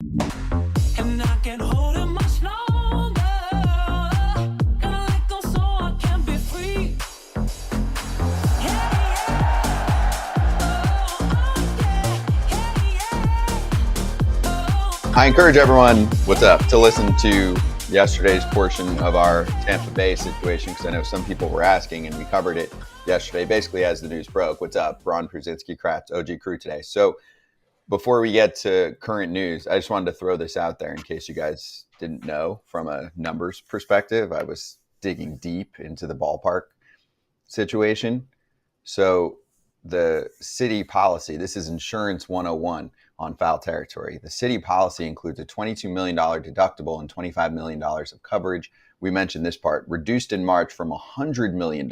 And I can't hold it much longer. Gotta let go so I can be free. I encourage everyone, what's up, to listen to yesterday's portion of our Tampa Bay situation, because I know some people were asking, and we covered it yesterday, basically as the news broke. What's up? Braun, Pierzynski, Kratz, OG crew today. So before we get to current news, I just wanted to throw this out there in case you guys didn't know from a numbers perspective. I was digging deep into the ballpark situation. So the city policy, this is Insurance 101 on foul territory. The city policy includes a $22 million deductible and $25 million of coverage. We mentioned this part, reduced in March from $100 million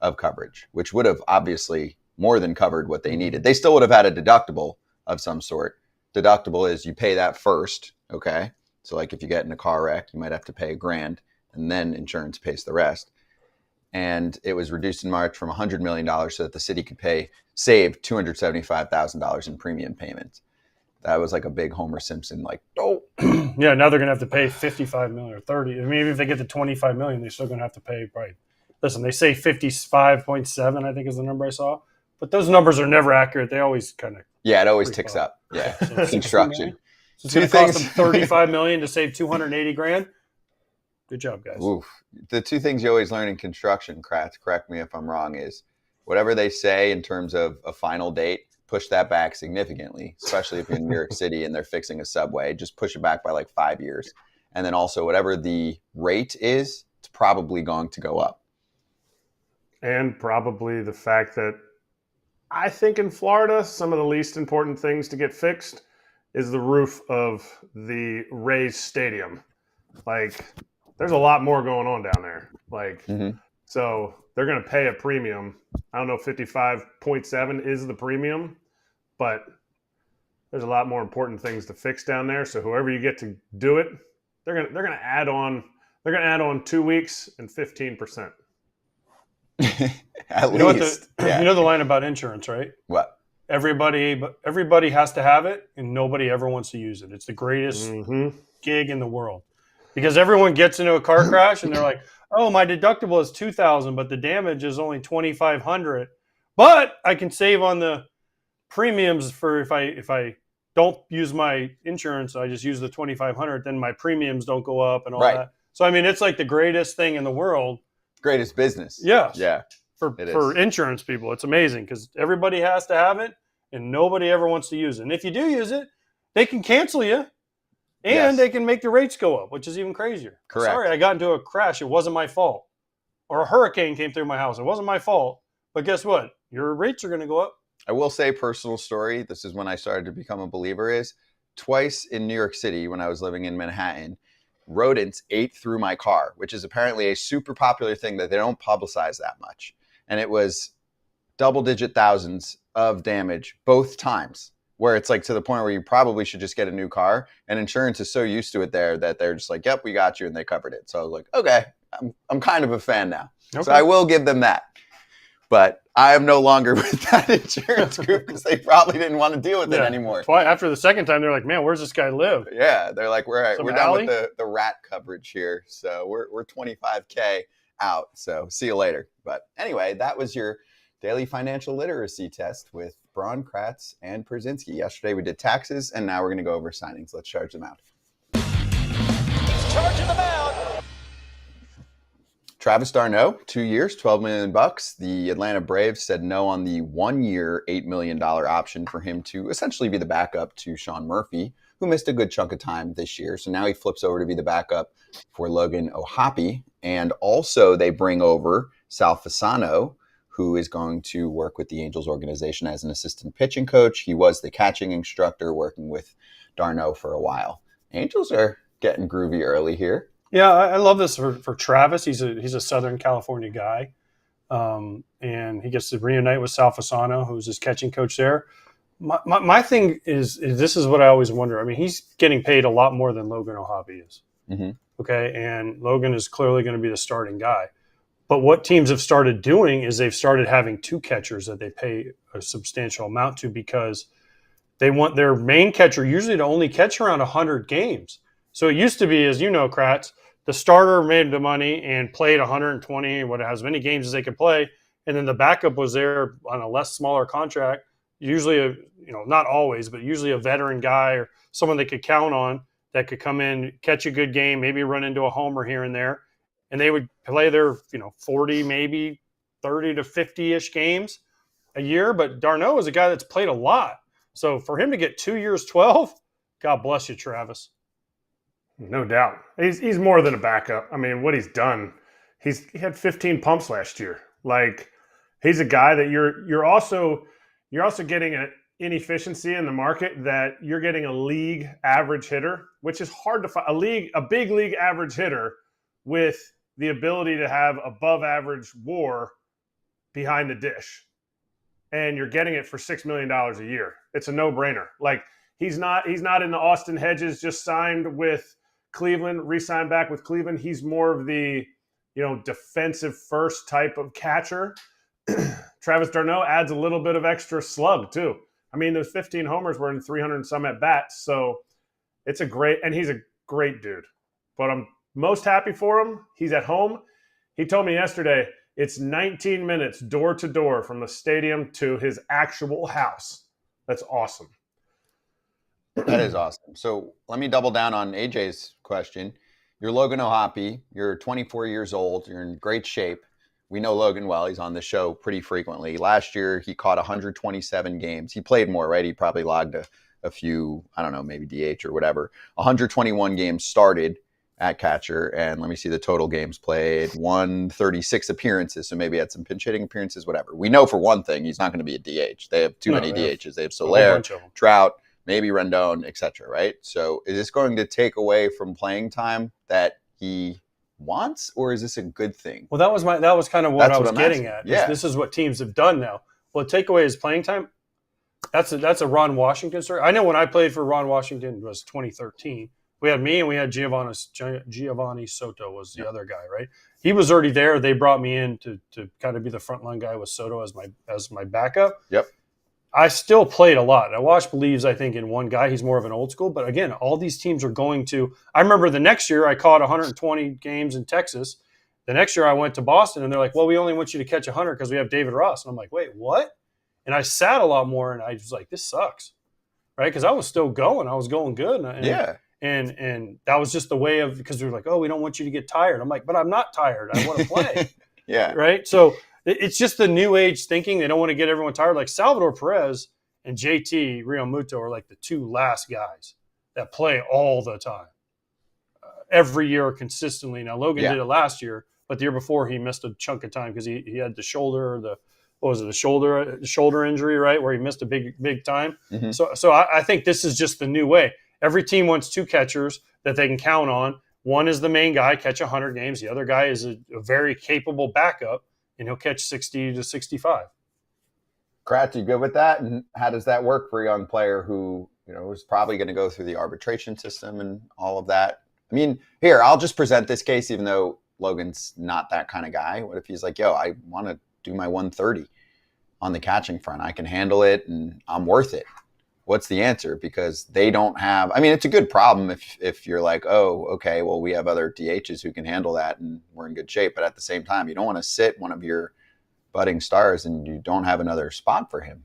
of coverage, which would have obviously more than covered what they needed. They still would have had a deductible of some sort. Deductible is you pay that first, okay? So like if you get in a car wreck, you might have to pay $1,000 and then insurance pays the rest. And it was reduced in March from $100 million so that the city could save $275,000 in premium payments. That was like a big Homer Simpson, like, oh. Yeah, now they're going to have to pay $55 million or $30. I mean, even if they get to $25 million, they're still going to have to pay, right? Listen, they say 55.7, I think is the number I saw. But those numbers are never accurate. They always kind of. Yeah, it always ticks up. Yeah, so construction. So it's going to cost them $35 million to save $280,000. Good job, guys. Oof. The two things you always learn in construction, Kratz, correct me if I'm wrong, is whatever they say in terms of a final date, push that back significantly, especially if you're in New York City and they're fixing a subway. Just push it back by like 5 years. And then also whatever the rate is, it's probably going to go up. And probably the fact that I think in Florida, some of the least important things to get fixed is the roof of the Rays stadium. Like, there's a lot more going on down there. Like, So they're going to pay a premium. I don't know, 55.7 is the premium, but there's a lot more important things to fix down there. So whoever you get to do it, they're going to add on. They're going to add on 2 weeks and 15%. At you least. You know the line about insurance, right? What? Everybody has to have it, and nobody ever wants to use it. It's the greatest gig in the world. Because everyone gets into a car crash and they're like, "Oh, my deductible is $2,000, but the damage is only $2,500. But I can save on the premiums for if I don't use my insurance, I just use the $2,500. Then my premiums don't go up and all that." So I mean, it's like the greatest thing in the world. Greatest business. Yes. Yeah. For insurance people, it's amazing because everybody has to have it, and nobody ever wants to use it. And if you do use it, they can cancel you. And they can make the rates go up, which is even crazier. Correct. Sorry, I got into a crash. It wasn't my fault. Or a hurricane came through my house. It wasn't my fault. But guess what? Your rates are going to go up. I will say, personal story, this is when I started to become a believer, is twice in New York City when I was living in Manhattan, rodents ate through my car, which is apparently a super popular thing that they don't publicize that much. And it was double-digit thousands of damage both times, where it's like to the point where you probably should just get a new car, and insurance is so used to it there that they're just like, "Yep, we got you," and they covered it. So I was like, okay, I'm kind of a fan now. Okay. So I will give them that. But I am no longer with that insurance group because they probably didn't want to deal with it anymore. That's why after the second time, they're like, "Man, where's this guy live?" Yeah, they're like, we're done with the rat coverage here. So we're $25K out. So see you later. But anyway, that was your daily financial literacy test with Braun, Kratz, and Pierzynski. Yesterday we did taxes, and now we're going to go over signings. Let's charge them out. Charging them out. Travis d'Arnaud, 2 years, $12 million. The Atlanta Braves said no on the 1 year, $8 million option for him to essentially be the backup to Sean Murphy, who missed a good chunk of time this year. So now he flips over to be the backup for Logan O'Hoppe. And also they bring over Sal Fasano, who is going to work with the Angels organization as an assistant pitching coach. He was the catching instructor working with d'Arnaud for a while. Angels are getting groovy early here. Yeah, I love this for Travis. He's a Southern California guy, and he gets to reunite with Sal Fasano, who's his catching coach there. My thing is this is what I always wonder. I mean, he's getting paid a lot more than Logan O'Hoppe is. Mm-hmm. Okay, and Logan is clearly going to be the starting guy. But what teams have started doing is they've started having two catchers that they pay a substantial amount to because they want their main catcher usually to only catch around 100 games. So it used to be, as you know, Kratz, the starter made the money and played 120, as many games as they could play, and then the backup was there on a smaller contract. Usually, not always, but usually a veteran guy or someone they could count on that could come in, catch a good game, maybe run into a homer here and there, and they would play their 40, maybe 30 to 50-ish games a year. But d'Arnaud is a guy that's played a lot. So for him to get 2 years, 12, God bless you, Travis. No doubt. He's more than a backup. I mean, what he's done, he had 15 pumps last year. Like, he's a guy that you're also getting an inefficiency in the market that you're getting a league average hitter, which is hard to find. A big league average hitter with the ability to have above average WAR behind the dish. And you're getting it for $6 million a year. It's a no-brainer. Like, he's not in the Austin Hedges, just signed with Cleveland, re-signed back with Cleveland. He's more of the, defensive first type of catcher. Travis d'Arnaud adds a little bit of extra slug too. I mean, those 15 homers were in 300 and some at bats. So he's a great dude. But I'm most happy for him. He's at home. He told me yesterday it's 19 minutes door to door from the stadium to his actual house. That's awesome. That is awesome. So let me double down on AJ's question. You're Logan O'Hoppe. You're 24 years old. You're in great shape. We know Logan well. He's on the show pretty frequently. Last year, he caught 127 games. He played more, right? He probably logged a few, I don't know, maybe DH or whatever. 121 games started at catcher. And let me see the total games played. 136 appearances. So maybe he had some pinch hitting appearances, whatever. We know for one thing, he's not going to be a DH. They have too many DHs. They have Soler, Trout, maybe Rendon, etc. Right? So is this going to take away from playing time that he wants, or is this a good thing? Well, that was kind of what I was getting at. Yeah. This is what teams have done now. Well, take away his playing time. That's a Ron Washington story. I know when I played for Ron Washington, it was 2013. We had me and we had Giovanni Soto was the other guy, right? He was already there. They brought me in to kind of be the frontline guy with Soto as my backup. Yep. I still played a lot. I watched believes, I think, in one guy. He's more of an old school. But again, all these teams are going to – I remember the next year I caught 120 games in Texas. The next year I went to Boston, and they're like, well, we only want you to catch 100 because we have David Ross. And I'm like, wait, what? And I sat a lot more, and I was like, this sucks, right? Because I was still going. I was going good. And that was just the way of – because they were like, oh, we don't want you to get tired. I'm like, but I'm not tired. I want to play. Yeah. Right? So – it's just the new age thinking. They don't want to get everyone tired. Like Salvador Perez and JT Realmuto are like the two last guys that play all the time, every year consistently. Now, Logan did it last year, but the year before he missed a chunk of time because he had the shoulder, the shoulder injury, right, where he missed a big time. Mm-hmm. So I think this is just the new way. Every team wants two catchers that they can count on. One is the main guy, catch 100 games. The other guy is a very capable backup, and he'll catch 60 to 65. Kratz, you good with that? And how does that work for a young player who, is probably going to go through the arbitration system and all of that? I mean, here, I'll just present this case, even though Logan's not that kind of guy. What if he's like, yo, I want to do my 130 on the catching front. I can handle it, and I'm worth it. What's the answer? Because they don't have – I mean, it's a good problem if you're like, oh, okay, well, we have other DHs who can handle that, and we're in good shape. But at the same time, you don't want to sit one of your budding stars and you don't have another spot for him.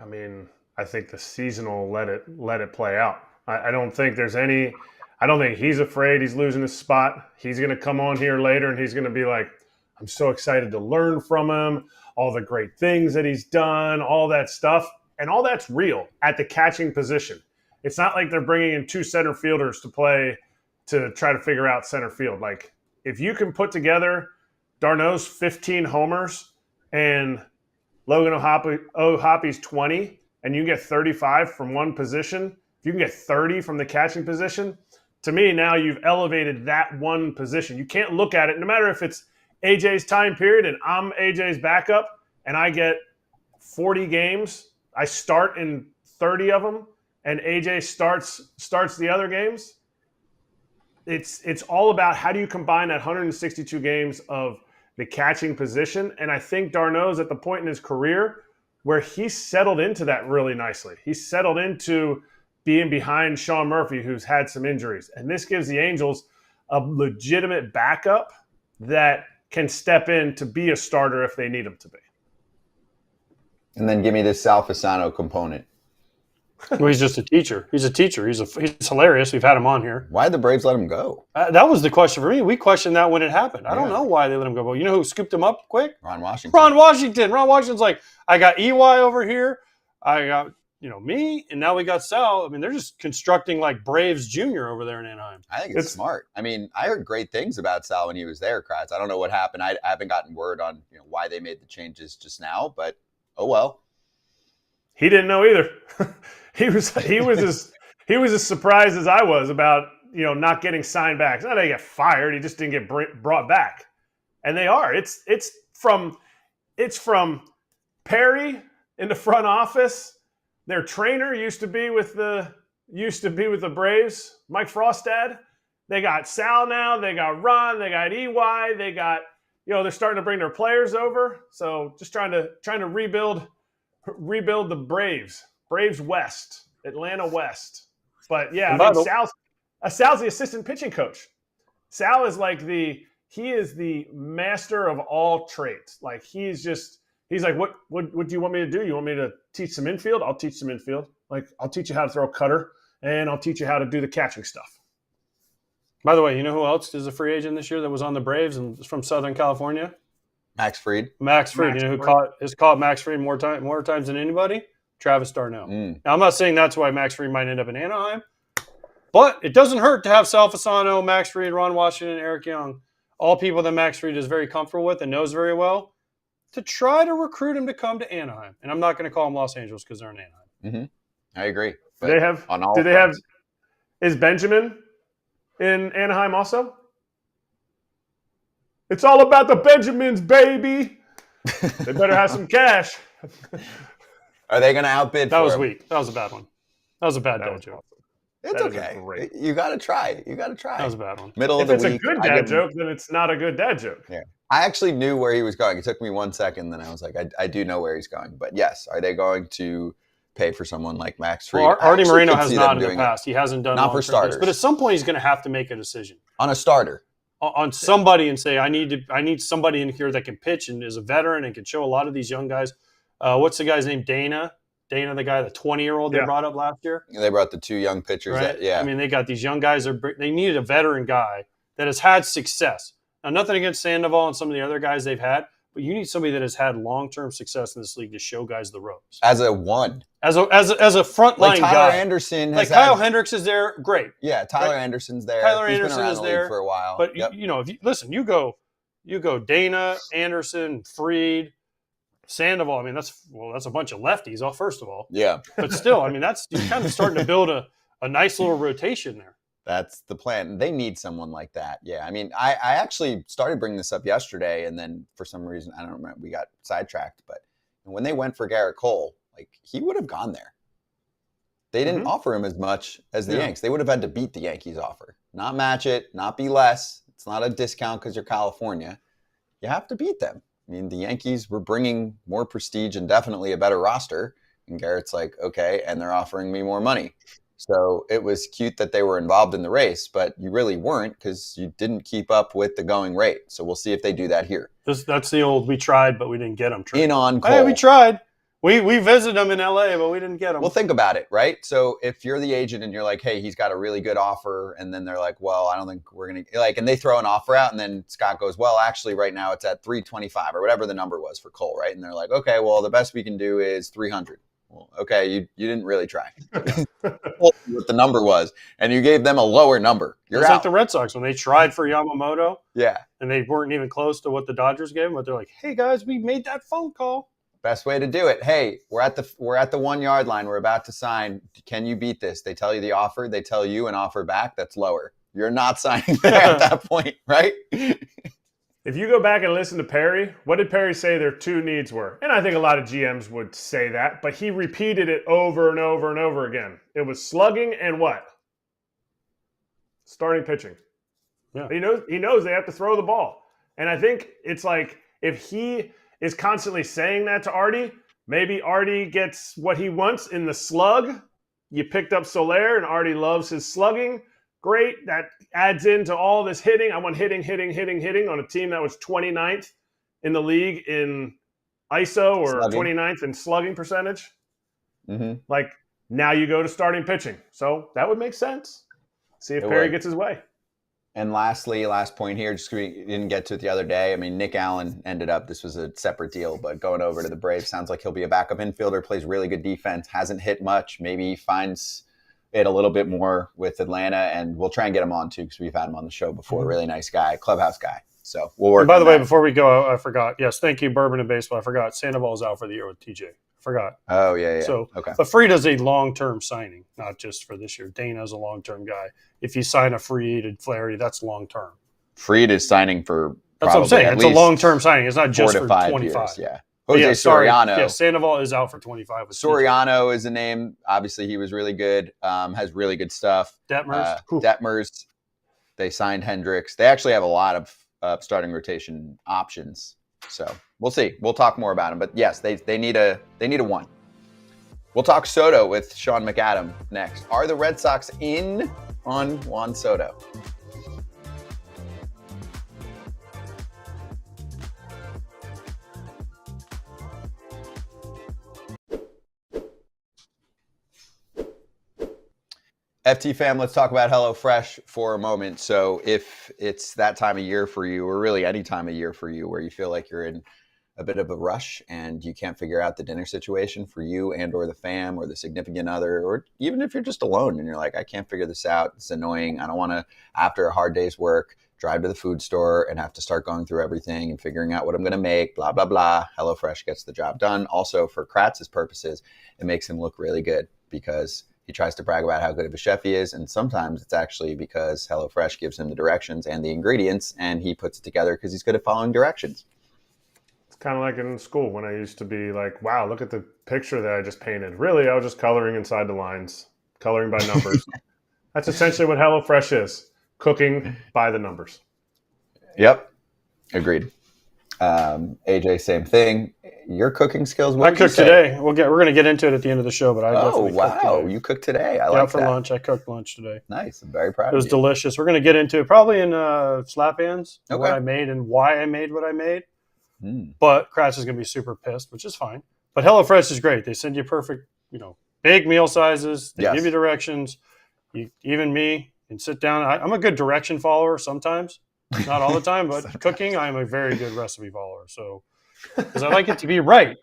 I mean, I think the season will let it play out. I don't think there's any – I don't think he's afraid he's losing his spot. He's going to come on here later and he's going to be like, I'm so excited to learn from him, all the great things that he's done, all that stuff. And all that's real at the catching position. It's not like they're bringing in two center fielders to play to try to figure out center field. Like, if you can put together d'Arnaud's 15 homers and Logan O'Hoppe's 20, and you get 35 from one position, if you can get 30 from the catching position, to me, now you've elevated that one position. You can't look at it, no matter if it's AJ's time period and I'm AJ's backup and I get 40 games, I start in 30 of them, and AJ starts the other games. It's all about how do you combine that 162 games of the catching position. And I think d'Arnaud's at the point in his career where he settled into that really nicely. He settled into being behind Sean Murphy, who's had some injuries. And this gives the Angels a legitimate backup that can step in to be a starter if they need him to be. And then give me this Sal Fasano component. Well, he's just a teacher. He's a teacher. He's hilarious. We've had him on here. Why did the Braves let him go? That was the question for me. We questioned that when it happened. I don't know why they let him go. But you know who scooped him up quick? Ron Washington. Ron Washington's like, I got EY over here. I got, me. And now we got Sal. I mean, they're just constructing like Braves Jr. over there in Anaheim. I think it's smart. I mean, I heard great things about Sal when he was there, Kratz. I don't know what happened. I haven't gotten word on why they made the changes just now, but oh well. He didn't know either. He was as surprised as I was about not getting signed back. It's not that he got fired; he just didn't get brought back. And they are. It's from Perry in the front office. Their trainer used to be with the Braves, Mike Frostad. They got Sal now. They got Ron. They got EY. They got they're starting to bring their players over. So just trying to rebuild the Braves West, Atlanta West. But yeah, I mean, Sal's the assistant pitching coach. Sal is he is the master of all trades. Like he's like, what do you want me to do? You want me to teach some infield? I'll teach some infield. Like I'll teach you how to throw a cutter and I'll teach you how to do the catching stuff. By the way, you know who else is a free agent this year that was on the Braves and is from Southern California? Max Fried. Max Fried. Who has caught Max Fried more times than anybody? Travis Darnell. Now, I'm not saying that's why Max Fried might end up in Anaheim, but it doesn't hurt to have Sal Fasano, Max Fried, Ron Washington, Eric Young, all people that Max Fried is very comfortable with and knows very well, to try to recruit him to come to Anaheim. And I'm not going to call them Los Angeles because they're in Anaheim. I agree. Is Benjamin in Anaheim also? It's all about the Benjamins, baby. They better have some cash. Are they going to outbid? That was weak. That was a bad one. That was a bad dad joke. It's okay. You got to try. That was a bad one. Middle of the week. If it's a good dad joke, then it's not a good dad joke. Yeah. I actually knew where he was going. It took me 1 second, then I was like, I do know where he's going. But yes, are they going to pay for someone like Max Fried? Well, Artie Moreno has not in the past. He hasn't done not for starters. But at some point, he's going to have to make a decision on a starter. On somebody and say, I need somebody in here that can pitch and is a veteran and can show a lot of these young guys. What's the guy's name? Dana, the guy, the 20-year-old they brought up last year. They brought the two young pitchers. Right? I mean, they got these young guys. They needed a veteran guy that has had success. Now, nothing against Sandoval and some of the other guys they've had, but you need somebody that has had long-term success in this league to show guys the ropes. As a one. As a frontline guy. Tyler Anderson. Kyle Hendricks is there. Great. Yeah, Tyler Anderson's there. He's been around the league for a while. But, if you go Dana, Anderson, Fried, Sandoval. I mean, that's a bunch of lefties, first of all. Yeah. But still, I mean, you're kind of starting to build a nice little rotation there. That's the plan. They need someone like that. Yeah. I mean, I actually started bringing this up yesterday, and then for some reason, I don't remember, we got sidetracked. But when they went for Garrett Cole, he would have gone there. They didn't offer him as much as the Yanks. They would have had to beat the Yankees offer. Not match it, not be less. It's not a discount because you're California. You have to beat them. I mean, the Yankees were bringing more prestige and definitely a better roster. And Garrett's like, okay, and they're offering me more money. So it was cute that they were involved in the race, but you really weren't because you didn't keep up with the going rate. So we'll see if they do that here. That's the old we tried, but we didn't get them. In on Cole. Hey, we tried. We visited them in L.A., but we didn't get them. Well, think about it, right? So if you're the agent and you're like, hey, he's got a really good offer, and then they're like, well, I don't think we're going to – and they throw an offer out, and then Scott goes, well, actually right now it's at $325 or whatever the number was for Cole, right? And they're like, okay, well, the best we can do is $300. Well, okay, you didn't really try. What the number was, and you gave them a lower number. You're it's out. like the Red Sox when they tried for Yamamoto. Yeah. And they weren't even close to what the Dodgers gave them, but they're like, hey, guys, we made that phone call. Best way to do it. Hey, we're at the 1 yard line. We're about to sign. Can you beat this? They tell you the offer. They tell you an offer back that's lower. You're not signing there at that point, right? If you go back and listen to Perry, what did Perry say their two needs were? And I think a lot of GMs would say that, but he repeated it over and over and over again. It was slugging and what? Starting pitching. Yeah. He knows they have to throw the ball. And I think it's like if he is constantly saying that to Artie, Maybe Artie gets what he wants in the slug. You picked up Soler, and Artie loves his slugging. Great. That adds into all this hitting. I want hitting on a team that was 29th in the league in ISO or Slugging. 29th in slugging percentage. Mm-hmm. Like, now you go to starting pitching. So that would make sense. See if It Perry would. gets his way. And lastly, last point here, just we didn't get to it the other day. I mean, Nick Allen ended up, this was a separate deal, but going over to the Braves, sounds like he'll be a backup infielder, plays really good defense, hasn't hit much, maybe finds it a little bit more with Atlanta, and we'll try and get him on too because we've had him on the show before. Really nice guy, clubhouse guy. So we'll work. And by on the way, that. before we go, I forgot. Yes, thank you, Bourbon and Baseball. I forgot. Sandoval's out for the year with TJ. Forgot. Oh, yeah. So, okay. but Frida's a long-term signing, not just for this year. Dana's a long-term guy. If you sign a free agent Flaherty, that's long-term. Freed is signing for That's what I'm saying. at It's a least long-term signing. It's not 4 just to for 5 25. years. Yeah. But Jose yeah, sorry. Soriano. Yeah, Sandoval is out for 25. With TJ. Soriano is a name. Obviously, he was really good. Has really good stuff. Detmers. Detmers. They signed Hendricks. They actually have a lot of starting rotation options. So we'll see. We'll talk more about them. But yes, they need a one. We'll talk Soto with Sean McAdam next. Are the Red Sox in on Juan Soto? FT fam, let's talk about HelloFresh for a moment. So if it's that time of year for you, or really any time of year for you, where you feel like you're in a bit of a rush and you can't figure out the dinner situation for you and or the fam or the significant other, or even if you're just alone and you're like, I can't figure this out, it's annoying, I don't want to, after a hard day's work, drive to the food store and have to start going through everything and figuring out what I'm going to make, blah, blah, blah. HelloFresh gets the job done. Also, for Kratz's purposes, it makes him look really good because he tries to brag about how good of a chef he is, and sometimes it's actually because HelloFresh gives him the directions and the ingredients, and he puts it together because he's good at following directions. It's kind of like in school when I used to be like, wow, look at the picture that I just painted. Really, I was just coloring inside the lines, coloring by numbers. That's essentially what HelloFresh is, cooking by the numbers. Yep, agreed. AJ, same thing. Your cooking skills. I cooked today. We're going to get into it at the end of the show, but I definitely cooked today. You cooked today. I Yeah, like for that. lunch. I cooked lunch today. Nice. I'm very proud It was of you. delicious. We're going to get into it probably in slap hands, Okay. what I made and why I made what I made. Mm. But Kratz is going to be super pissed, which is fine. But HelloFresh is great. They send you perfect, big meal sizes. They Yes. give you directions. Even me can sit down. I'm a good direction follower sometimes. Not all the time, but cooking, I'm a very good recipe follower. So, because I like it to be right.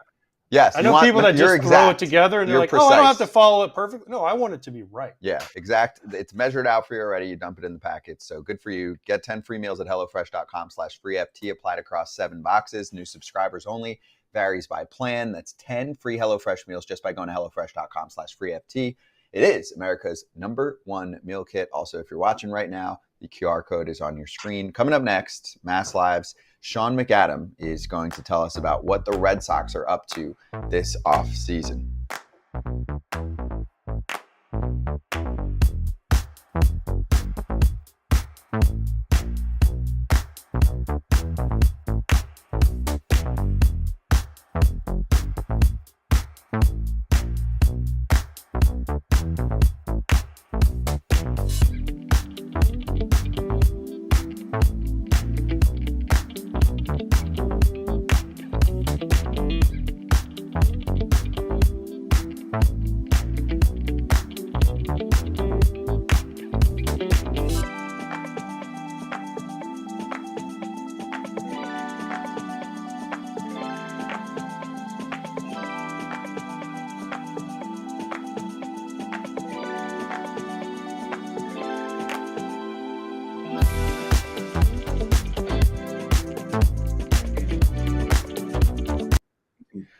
Yes. I know people that just throw it together and they're You're like, oh, I don't have precise. to follow it perfect. No, I want it to be right. Yeah, exact. It's measured out for you already. You dump it in the packet. So good for you. Get 10 free meals at HelloFresh.com/freeFT applied across 7 boxes. New subscribers only. Varies by plan. That's 10 free HelloFresh meals just by going to HelloFresh.com/freeFT. It is America's #1 meal kit. Also, if you're watching right now, the QR code is on your screen. Coming up next, Mass Lives, Sean McAdam is going to tell us about what the Red Sox are up to this offseason.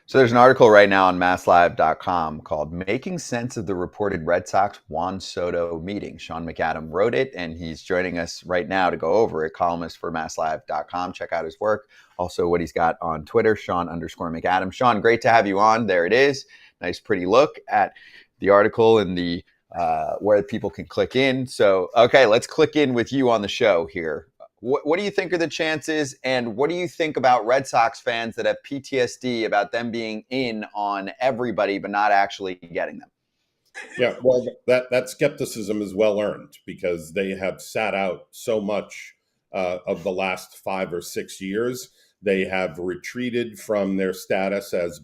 So there's an article right now on MassLive.com called Making Sense of the Reported Red Sox Juan Soto Meeting. Sean McAdam wrote it, and he's joining us right now to go over it. Columnist for MassLive.com. Check out his work. Also what he's got on Twitter, Sean_McAdam. Sean, great to have you on. There it is. Nice, pretty look at the article and the where people can click in. So, okay, let's click in with you on the show here. What do you think are the chances, and what do you think about Red Sox fans that have PTSD about them being in on everybody but not actually getting them? Yeah, well, that skepticism is well earned because they have sat out so much of the last 5 or 6 years. They have retreated from their status as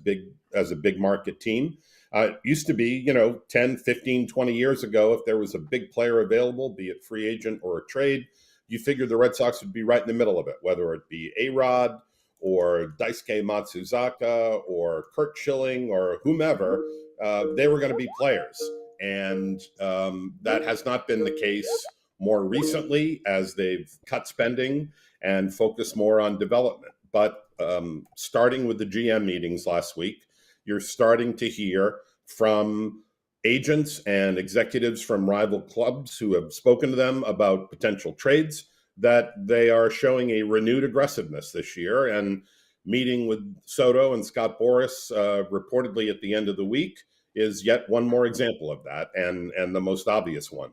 a big market team. It used to be, 10, 15, 20 years ago, if there was a big player available, be it free agent or a trade, you figured the Red Sox would be right in the middle of it, whether it be A-Rod or Daisuke Matsuzaka or Kurt Schilling or whomever. They were going to be players. And that has not been the case more recently as they've cut spending and focused more on development. But starting with the GM meetings last week, you're starting to hear from agents and executives from rival clubs who have spoken to them about potential trades that they are showing a renewed aggressiveness this year. And meeting with Soto and Scott Boras reportedly at the end of the week is yet one more example of that, and the most obvious one.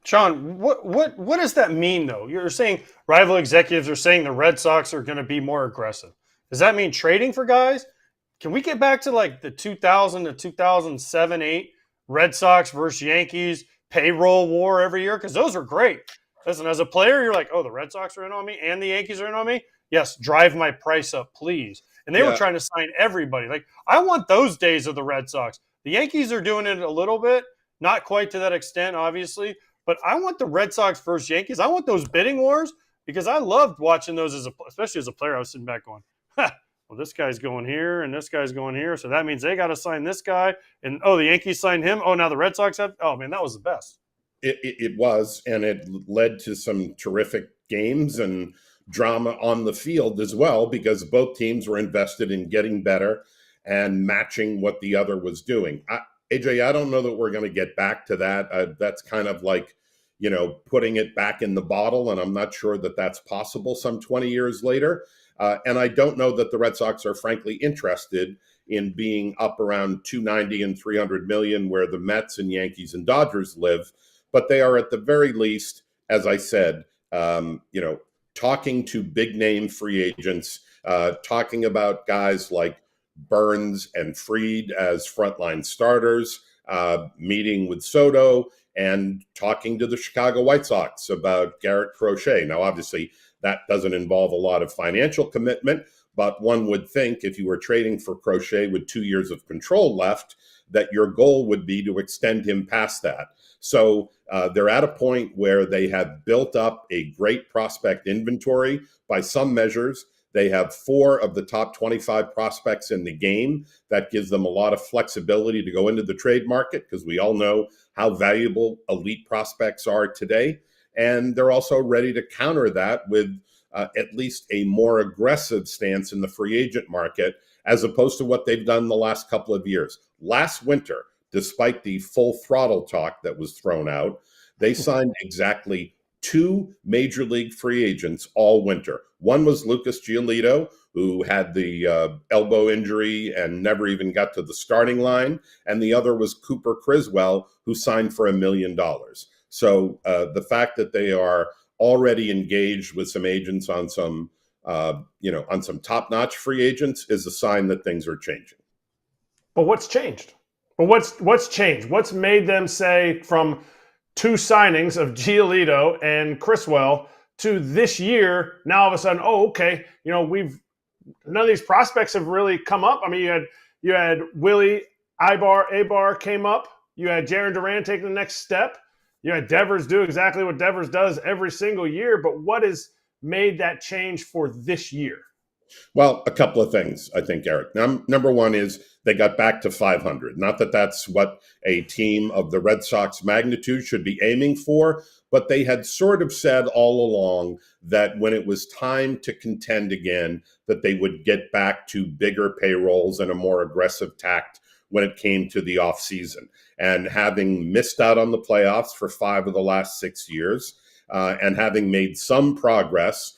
Sean, what does that mean, though? You're saying rival executives are saying the Red Sox are going to be more aggressive. Does that mean trading for guys? Can we get back to like the 2000 to 2007, 8 Red Sox versus Yankees payroll war every year? Because those are great. Listen, as a player, you're like, oh, the Red Sox are in on me and the Yankees are in on me? Yes, drive my price up, please. And they were trying to sign everybody. Like, I want those days of the Red Sox. The Yankees are doing it a little bit, not quite to that extent, obviously. But I want the Red Sox versus Yankees. I want those bidding wars because I loved watching those, especially as a player. I was sitting back going, well, this guy's going here and this guy's going here. So that means they got to sign this guy. And, the Yankees signed him. Oh, now the Red Sox have – oh, man, that was the best. It was, and it led to some terrific games and drama on the field as well because both teams were invested in getting better and matching what the other was doing. AJ, I don't know that we're going to get back to that. That's kind of like, putting it back in the bottle, and I'm not sure that that's possible some 20 years later. And I don't know that the Red Sox are frankly interested in being up around 290 and 300 million where the Mets and Yankees and Dodgers live. But they are at the very least, as I said, talking to big name free agents, talking about guys like Burns and Fried as frontline starters, meeting with Soto and talking to the Chicago White Sox about Garrett Crochet. Now, obviously, that doesn't involve a lot of financial commitment, but one would think if you were trading for Crochet with 2 years of control left, that your goal would be to extend him past that. So they're at a point where they have built up a great prospect inventory. By some measures, they have 4 of the top 25 prospects in the game. That gives them a lot of flexibility to go into the trade market because we all know how valuable elite prospects are today. And they're also ready to counter that with at least a more aggressive stance in the free agent market as opposed to what they've done the last couple of years. Last winter, despite the full throttle talk that was thrown out, they signed exactly 2 major league free agents all winter. One was Lucas Giolito, who had the elbow injury and never even got to the starting line. And the other was Cooper Criswell, who signed for $1 million. So the fact that they are already engaged with some agents on some, on some top-notch free agents is a sign that things are changing. But what's changed? But what's changed? What's made them say from 2 signings of Giolito and Criswell to this year, now all of a sudden, none of these prospects have really come up. I mean, you had Willie Abar came up. You had Jarren Duran taking the next step. You had Devers do exactly what Devers does every single year. But what has made that change for this year? Well, a couple of things, I think, Eric. Number one is they got back to 500. Not that that's what a team of the Red Sox magnitude should be aiming for, but they had sort of said all along that when it was time to contend again, that they would get back to bigger payrolls and a more aggressive tact when it came to the offseason. And having missed out on the playoffs for 5 of the last 6 years, and having made some progress,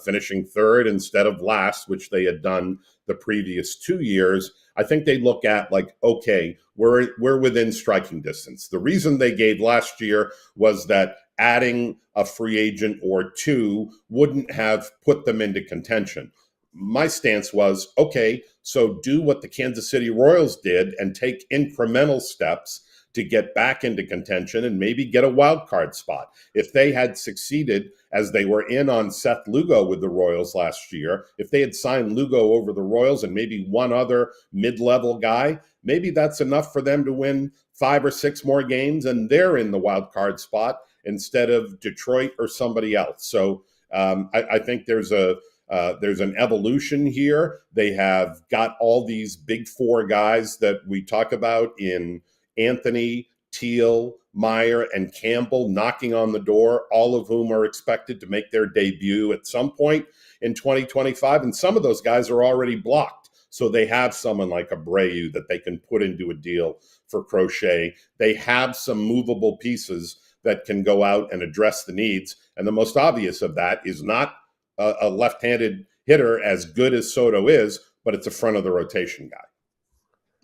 finishing 3rd instead of last, which they had done the previous 2 years, I think they look at like, okay, we're within striking distance. The reason they gave last year was that adding a free agent or two wouldn't have put them into contention. My stance was, okay, so do what the Kansas City Royals did and take incremental steps to get back into contention and maybe get a wild card spot. If they had succeeded as they were in on Seth Lugo with the Royals last year, if they had signed Lugo over the Royals and maybe one other mid-level guy, maybe that's enough for them to win 5 or 6 more games and they're in the wild card spot instead of Detroit or somebody else. So I think there's an evolution here. They have got all these big 4 guys that we talk about in Anthony, Teal, Meyer, and Campbell knocking on the door, all of whom are expected to make their debut at some point in 2025. And some of those guys are already blocked. So they have someone like Abreu that they can put into a deal for Crochet. They have some movable pieces that can go out and address the needs. And the most obvious of that is not a left-handed hitter as good as Soto is, but it's a front of the rotation guy.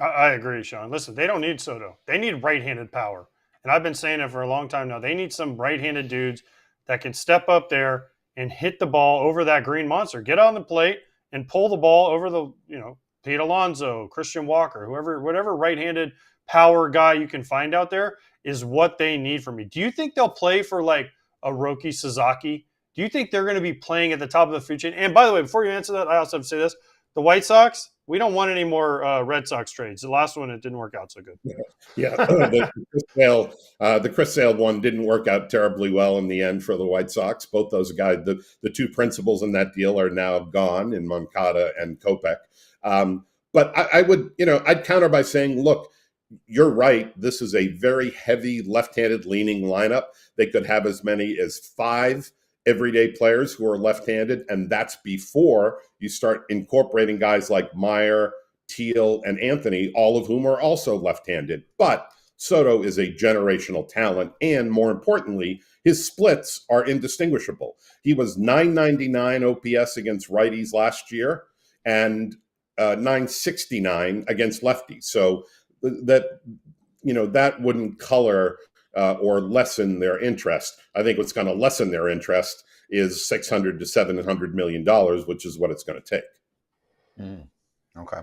I agree, Sean. Listen, they don't need Soto. They need right-handed power. And I've been saying it for a long time now. They need some right-handed dudes that can step up there and hit the ball over that green monster. Get on the plate and pull the ball over the, Pete Alonso, Christian Walker, whatever right-handed power guy you can find out there is what they need from me. Do you think they'll play for like a Roki Sasaki? Do you think they're going to be playing at the top of the food chain? And by the way, before you answer that, I also have to say this. The White Sox, we don't want any more Red Sox trades. The last one, it didn't work out so good. Yeah. The Chris Sale one didn't work out terribly well in the end for the White Sox. Both those guys, the 2 principals in that deal are now gone in Moncada and Kopech. But I would, I'd counter by saying, look, you're right. This is a very heavy left-handed leaning lineup. They could have as many as 5 everyday players who are left-handed, and that's before you start incorporating guys like Meyer, Teal, and Anthony, all of whom are also left-handed. But Soto is a generational talent, and more importantly, his splits are indistinguishable. He was .999 OPS against righties last year and .969 against lefties. So that wouldn't color or lessen their interest. I think what's going to lessen their interest is $600 to $700 million, which is what it's going to take. Okay.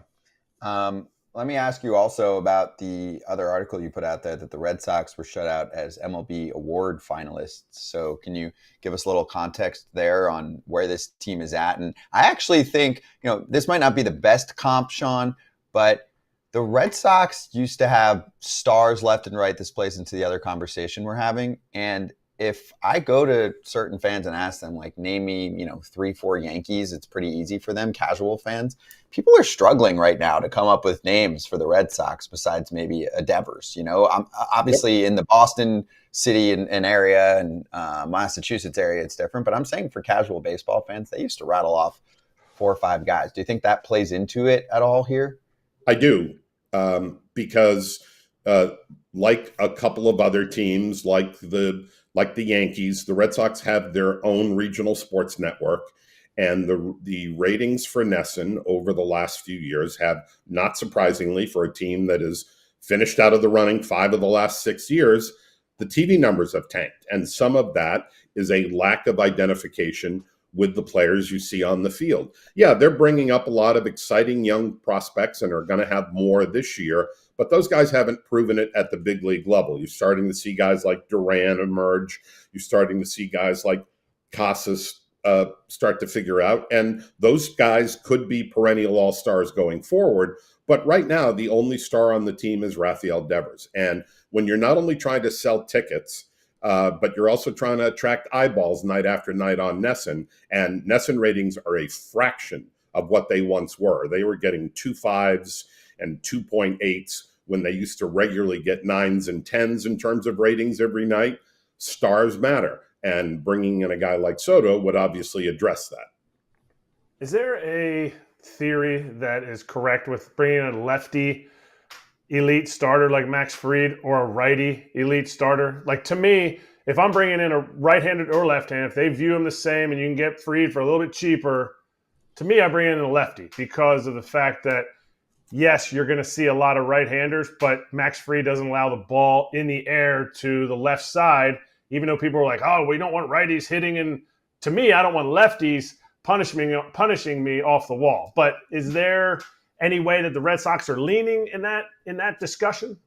Let me ask you also about the other article you put out there that the Red Sox were shut out as MLB award finalists. So can you give us a little context there on where this team is at? And I actually think, this might not be the best comp, Sean, but the Red Sox used to have stars left and right. This plays into the other conversation we're having. And if I go to certain fans and ask them, like, name me, 3-4 Yankees, it's pretty easy for them, casual fans. People are struggling right now to come up with names for the Red Sox besides maybe a Devers. I'm obviously in the Boston city and area and Massachusetts area, it's different. But I'm saying for casual baseball fans, they used to rattle off 4 or 5 guys. Do you think that plays into it at all here? I do, because like a couple of other teams, like the Yankees, the Red Sox have their own regional sports network, and the ratings for NESN over the last few years have, not surprisingly, for a team that has finished out of the running 5 of the last 6 years, the TV numbers have tanked, and some of that is a lack of identification with the players you see on the field. Yeah, they're bringing up a lot of exciting young prospects and are going to have more this year, but those guys haven't proven it at the big league level. You're starting to see guys like Duran emerge. You're starting to see guys like Casas start to figure out, and those guys could be perennial all-stars going forward. But right now, the only star on the team is Rafael Devers. And when you're not only trying to sell tickets, but you're also trying to attract eyeballs night after night on NESN. And NESN ratings are a fraction of what they once were. They were getting 2.5s and 2.8s when they used to regularly get 9s and 10s in terms of ratings every night. Stars matter. And bringing in a guy like Soto would obviously address that. Is there a theory that is correct with bringing in a lefty elite starter like Max Fried or a righty elite starter? Like, to me, if I'm bringing in a right-handed or left-handed, if they view them the same and you can get Fried for a little bit cheaper, to me, I bring in a lefty because of the fact that, yes, you're going to see a lot of right-handers, but Max Fried doesn't allow the ball in the air to the left side. even though people were like, oh, we don't want righties hitting. And to me, I don't want lefties punishing me off the wall. But is there any way that the Red Sox are leaning in that discussion?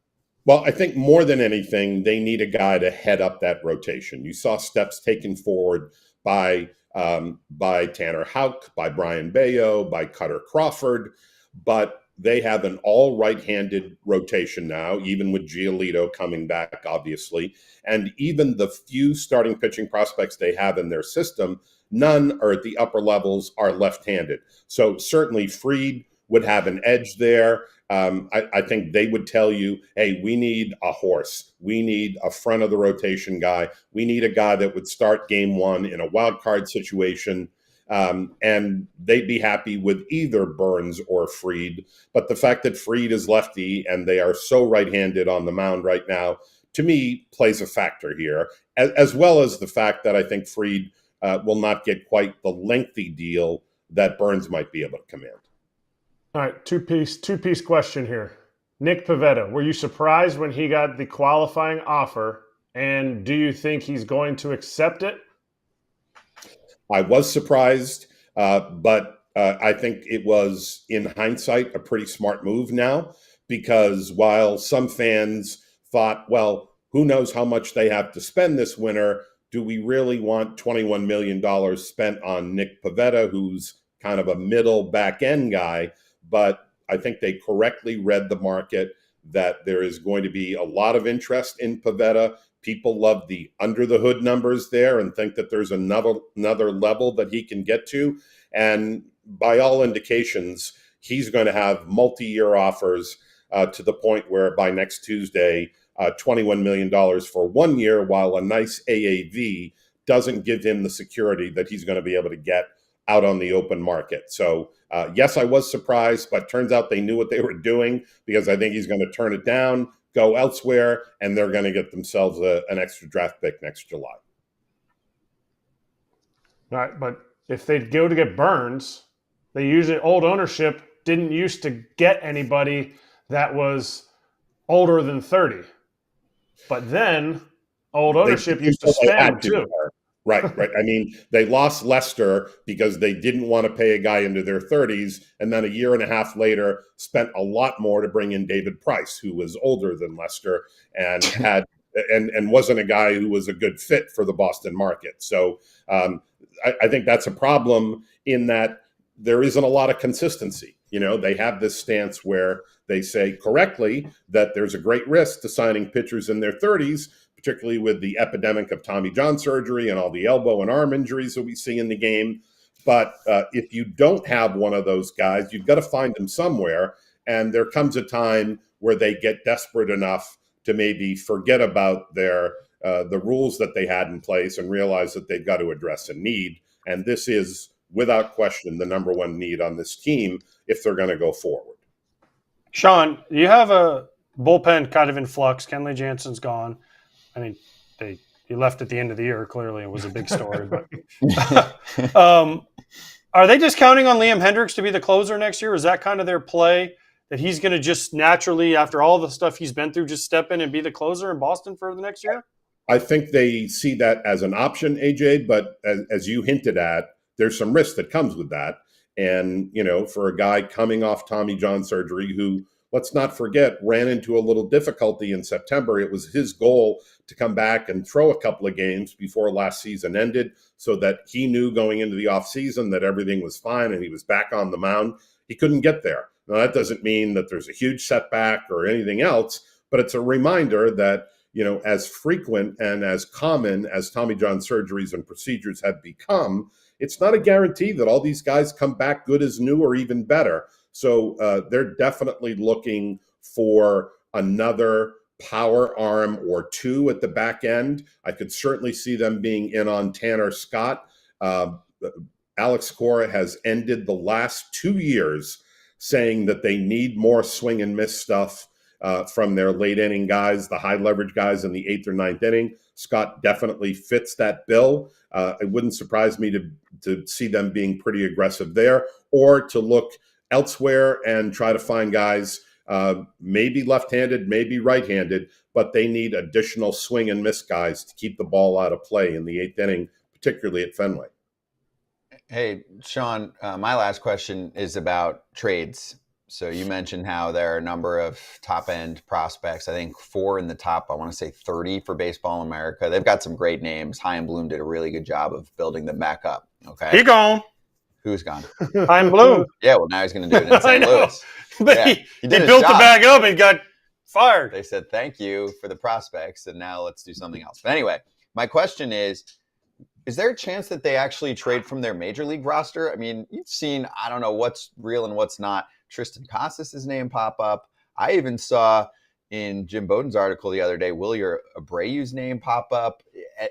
Well, I think more than anything, they need a guy to head up that rotation. You saw steps taken forward by Tanner Houck, by Brian Bayo, by Cutter Crawford, but they have an all right-handed rotation now, even with Giolito coming back, obviously. And even the few starting pitching prospects they have in their system, none are at the upper levels are left-handed. So certainly Fried would have an edge there. I think they would tell you, hey, we need a horse. We need a front of the rotation guy. We need a guy that would start game one in a wild card situation. And they'd be happy with either Burns or Fried. But the fact that Fried is lefty and they are so right-handed on the mound right now, to me, plays a factor here, as well as the fact that I think Fried will not get quite the lengthy deal that Burns might be able to command. All right, two-piece question here. Nick Pivetta, were you surprised when he got the qualifying offer, and do you think he's going to accept it? I was surprised, but I think it was, in hindsight, a pretty smart move now, because while some fans thought, well, who knows how much they have to spend this winter, do we really want $21 million spent on Nick Pivetta, who's kind of a middle back-end guy? But I think they correctly read the market, that there is going to be a lot of interest in Pivetta. People love the under-the-hood numbers there and think that there's another level that he can get to. And by all indications, he's going to have multi-year offers to the point where by next Tuesday, $21 million for 1 year, while a nice AAV doesn't give him the security that he's going to be able to get out on the open market. So yes, I was surprised, but turns out they knew what they were doing, because I think he's going to turn it down, go elsewhere, and they're going to get themselves an extra draft pick next July. All right, but if they go to get Burns, they usually, old ownership didn't used to get anybody that was older than 30. But then old ownership used to spend too. Right. I mean, they lost Lester because they didn't want to pay a guy into their 30s, and then a year and a half later spent a lot more to bring in David Price, who was older than Lester and had and wasn't a guy who was a good fit for the Boston market. So I think that's a problem, in that there isn't a lot of consistency. You know, they have this stance where they say correctly that there's a great risk to signing pitchers in their 30s, particularly with the epidemic of Tommy John surgery and all the elbow and arm injuries that we see in the game. But if you don't have one of those guys, you've got to find them somewhere. And there comes a time where they get desperate enough to maybe forget about their the rules that they had in place and realize that they've got to address a need. And this is, without question, the number one need on this team if they're going to go forward. Sean, you have a bullpen kind of in flux. Kenley Jansen's gone. I mean, he left at the end of the year. Clearly, it was a big story. But are they just counting on Liam Hendriks to be the closer next year? Is that kind of their play, that he's going to just naturally, after all the stuff he's been through, just step in and be the closer in Boston for the next year? I think they see that as an option, AJ. But as you hinted at, there's some risk that comes with that. And, you know, for a guy coming off Tommy John surgery who, let's not forget, ran into a little difficulty in September. It was his goal to come back and throw a couple of games before last season ended, so that he knew going into the offseason that everything was fine and he was back on the mound. He couldn't get there. Now, that doesn't mean that there's a huge setback or anything else, but it's a reminder that, you know, as frequent and as common as Tommy John surgeries and procedures have become, it's not a guarantee that all these guys come back good as new or even better. So they're definitely looking for another power arm or two at the back end. I could certainly see them being in on Tanner Scott. Alex Cora has ended the last 2 years saying that they need more swing and miss stuff from their late inning guys, the high leverage guys in the 8th or 9th inning. Scott definitely fits that bill. It wouldn't surprise me to see them being pretty aggressive there, or to look elsewhere and try to find guys maybe left-handed, maybe right-handed, but they need additional swing and miss guys to keep the ball out of play in the 8th inning, particularly at Fenway. Hey, Sean, my last question is about trades. So you mentioned how there are a number of top-end prospects. I think 4 in the top, I want to say 30 for Baseball America. They've got some great names. Chaim Bloom did a really good job of building them back up. Okay, He gone. Who's gone? I'm Bloom. Yeah, well, now he's going to do it in I St. know. Louis. But Yeah, he he did his built the job. bag up and got fired. They said, thank you for the prospects, and now let's do something else. But anyway, my question is there a chance that they actually trade from their major league roster? I mean, you've seen, I don't know what's real and what's not, Tristan Casas' name pop up. I even saw in Jim Bowden's article the other day, Willie Abreu's name pop up.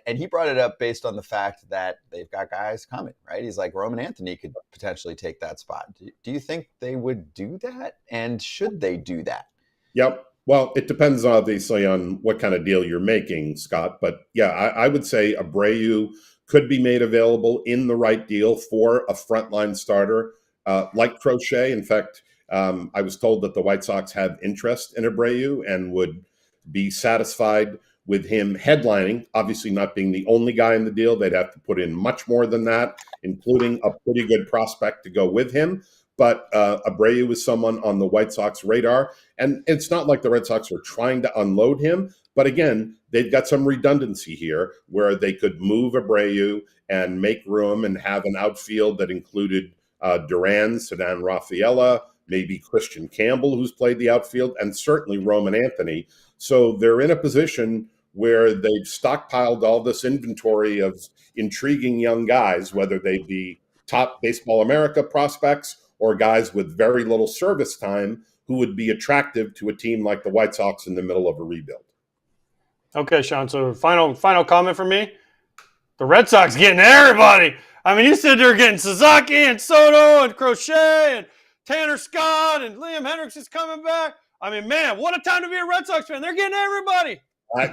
And he brought it up based on the fact that they've got guys coming, right? He's like, Roman Anthony could potentially take that spot. Do you think they would do that? And should they do that? Yep. Well, it depends obviously on what kind of deal you're making, Scott. But yeah, I would say Abreu could be made available in the right deal for a frontline starter like Crochet. In fact, I was told that the White Sox have interest in Abreu and would be satisfied with him headlining, obviously not being the only guy in the deal. They'd have to put in much more than that, including a pretty good prospect to go with him. But Abreu is someone on the White Sox radar. And it's not like the Red Sox are trying to unload him. But again, they've got some redundancy here where they could move Abreu and make room and have an outfield that included Duran, Sedan Rafaela, maybe Christian Campbell, who's played the outfield, and certainly Roman Anthony. So they're in a position where they've stockpiled all this inventory of intriguing young guys, whether they be top Baseball America prospects or guys with very little service time who would be attractive to a team like the White Sox in the middle of a rebuild. Okay, Sean. So final comment from me. The Red Sox getting everybody. I mean, you said they're getting Sasaki and Soto and Crochet and Tanner Scott and Liam Hendricks is coming back. I mean, man, what a time to be a Red Sox fan. They're getting everybody.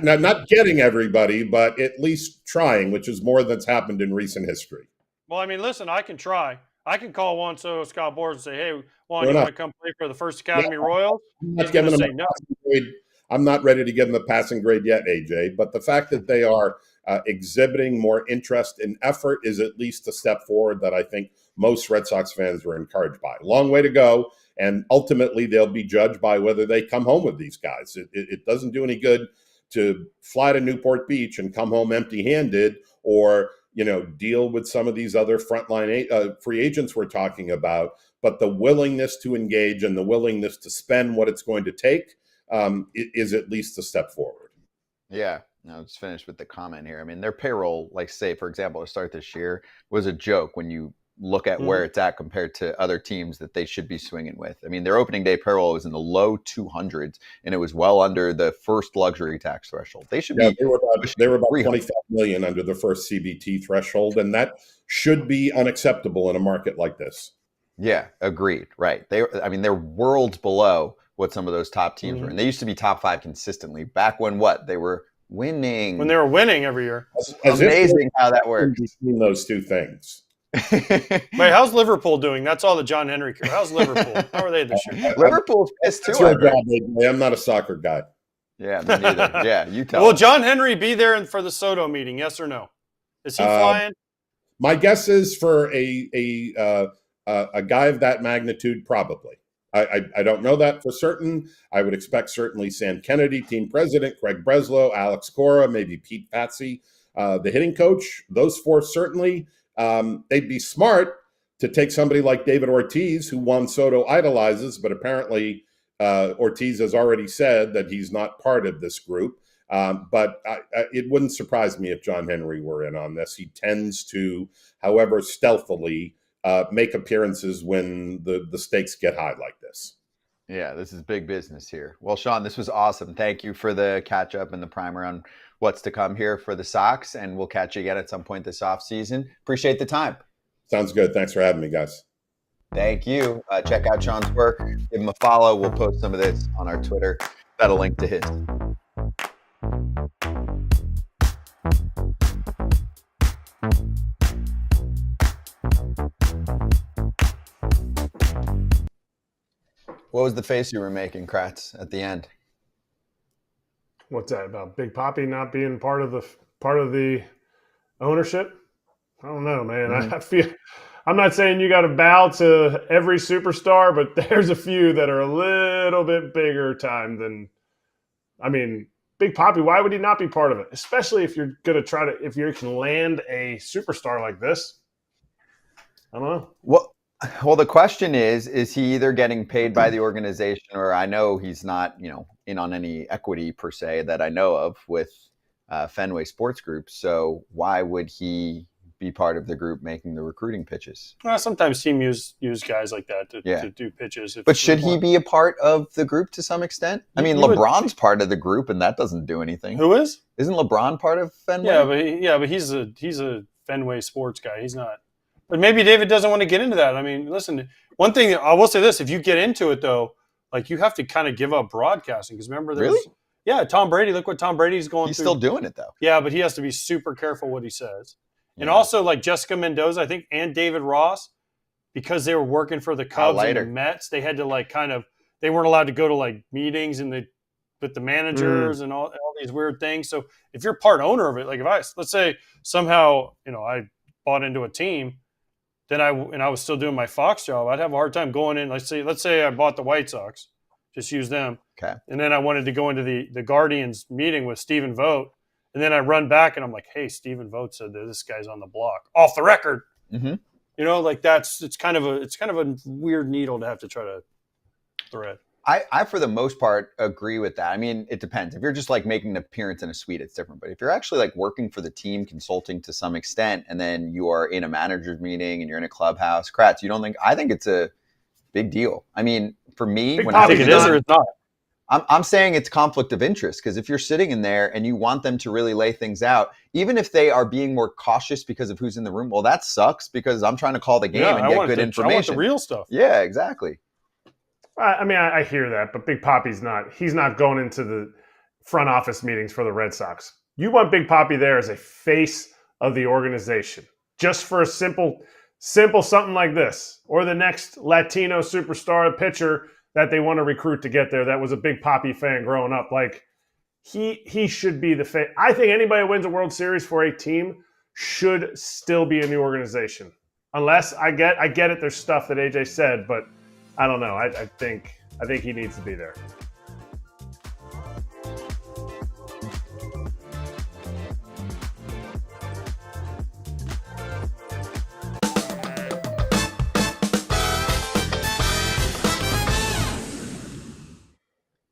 Not getting everybody, but at least trying, which is more than's happened in recent history. Well, I mean, listen, I can try. I can call Juan Soto Scott Braun and say, hey, Juan, Fair you enough. want to come play for the First Academy Royals? I'm not He's going giving to them say a no. passing grade. I'm not ready to give them a passing grade yet, AJ. But the fact that they are exhibiting more interest and effort is at least a step forward that I think most Red Sox fans were encouraged by. Long way to go. And ultimately, they'll be judged by whether they come home with these guys. It doesn't do any good to fly to Newport Beach and come home empty-handed, or deal with some of these other frontline free agents we're talking about. But the willingness to engage and the willingness to spend what it's going to take is at least a step forward. Yeah. Now let's finish with the comment here. I mean, their payroll, like say, for example, to start this year, was a joke when you look at where it's at compared to other teams that they should be swinging with. I mean, their opening day payroll was in the low 200s, and it was well under the first luxury tax threshold. They should be. They were about 25 million under the first CBT threshold, and that should be unacceptable in a market like this. Yeah, agreed. Right. They're worlds below what some of those top teams were, and they used to be top 5 consistently back when they were winning. When they were winning every year. Amazing how that works. Between those two things. Wait, how's Liverpool doing? That's all the John Henry care. How's Liverpool? How are they this year? Liverpool's pissed too. That's your job, AJ. I'm not a soccer guy. Yeah, me neither. Yeah, you tell. Will John Henry be there for the Soto meeting? Yes or no? Is he flying? My guess is for a guy of that magnitude, probably. I don't know that for certain. I would expect certainly Sam Kennedy, team president, Craig Breslow, Alex Cora, maybe Pete Patsy, the hitting coach. Those 4 certainly. They'd be smart to take somebody like David Ortiz, who Juan Soto idolizes, but apparently Ortiz has already said that he's not part of this group. But it wouldn't surprise me if John Henry were in on this. He tends to, however stealthily, make appearances when the stakes get high like this. Yeah, this is big business here. Well, Sean, this was awesome. Thank you for the catch up and the primer on what's to come here for the Sox, and we'll catch you again at some point this offseason. Appreciate the time. Sounds good. Thanks for having me, guys. Thank you. Check out Sean's work. Give him a follow. We'll post some of this on our Twitter. Got a link to his. What was the face you were making, Kratz, at the end? What's that about Big Papi not being part of the ownership? I don't know, man. Mhm. I feel I'm not saying you got to bow to every superstar, but there's a few that are a little bit bigger time than. I mean, Big Papi. Why would he not be part of it? Especially if you're gonna if you can land a superstar like this. I don't know. Well, the question is he either getting paid by the organization, or I know he's not, in on any equity per se that I know of with Fenway Sports Group. So why would he be part of the group making the recruiting pitches? Well, sometimes teams use guys like that to do pitches. But should he be a part of the group to some extent? I mean, LeBron's part of the group, and that doesn't do anything. Who is? Isn't LeBron part of Fenway? Yeah, but he's a Fenway sports guy. He's not. But maybe David doesn't want to get into that. I mean, listen, one thing I will say this: if you get into it, though, like you have to kind of give up broadcasting because remember, Tom Brady. Look what Tom Brady's going through. He's still doing it though. Yeah, but he has to be super careful what he says. And also, like Jessica Mendoza, I think, and David Ross, because they were working for the Cubs and the Mets, they had to they weren't allowed to go to meetings with the managers and all these weird things. So if you're part owner of it, like let's say somehow I bought into a team, then I was still doing my Fox job, I'd have a hard time going in. Let's say I bought the White Sox, just use them. Okay. And then I wanted to go into the Guardians meeting with Stephen Vogt. And then I run back and I'm like, hey, Stephen Vogt said that this guy's on the block. Off the record. Mm-hmm. It's kind of a weird needle to have to try to thread. I for the most part agree with that. I mean, it depends. If you're just making an appearance in a suite, it's different. But if you're actually working for the team, consulting to some extent, and then you are in a manager's meeting and you're in a clubhouse, Kratz, you don't think? I think it's a big deal. I mean, for me, I think it is or it's not. I'm saying it's conflict of interest because if you're sitting in there and you want them to really lay things out, even if they are being more cautious because of who's in the room, well, that sucks because I'm trying to call the game and get good information. I want the real stuff. Yeah, exactly. I mean, I hear that, but Big Papi's he's not going into the front office meetings for the Red Sox. You want Big Papi there as a face of the organization, just for a simple something like this, or the next Latino superstar pitcher that they want to recruit to get there that was a Big Papi fan growing up. He should be the face. I think anybody who wins a World Series for a team should still be in the organization. Unless I get it, there's stuff that AJ said, but I don't know. I think he needs to be there.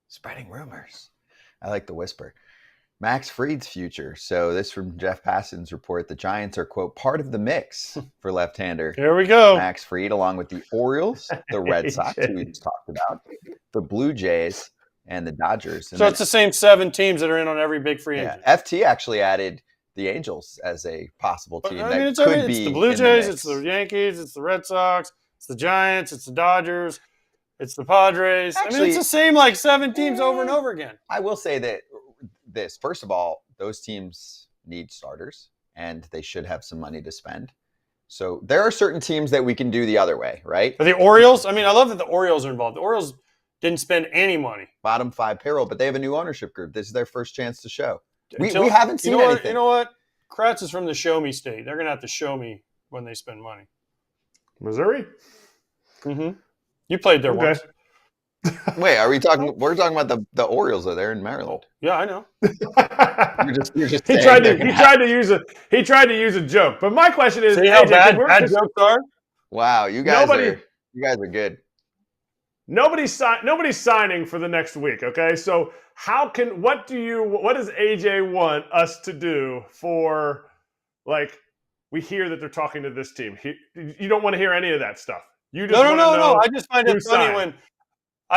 Spreading rumors. I like the whisper. Max Fried's future. So this from Jeff Passan's report. The Giants are, quote, part of the mix for left-hander. Here we go. Max Fried, along with the Orioles, the Red Sox, who we just talked about, the Blue Jays, and the Dodgers. And so it's the same 7 teams that are in on every big free agent. FT actually added the Angels as a possible team it's the Blue Jays, it's the Yankees, it's the Red Sox, it's the Giants, it's the Dodgers, it's the Padres. Actually, it's the same 7 teams over and over again. I will say that first of all, those teams need starters and they should have some money to spend. So there are certain teams that we can do the other way, right? But the Orioles, I love that the Orioles are involved. The Orioles didn't spend any money. Bottom 5 payroll, but they have a new ownership group. This is their first chance to show. We haven't seen anything. You know what? Kratz is from the show me state. They're going to have to show me when they spend money. Missouri? Mm-hmm. You played there once. Wait, are we talking? We're talking about the Orioles. Are there in Maryland? Yeah, I know. You're just he tried to use a joke. But my question is, see how bad jokes are? Wow, you guys are good. Nobody's signing for the next week. Okay, so what does AJ want us to do for we hear that they're talking to this team? You don't want to hear any of that stuff. You just no. I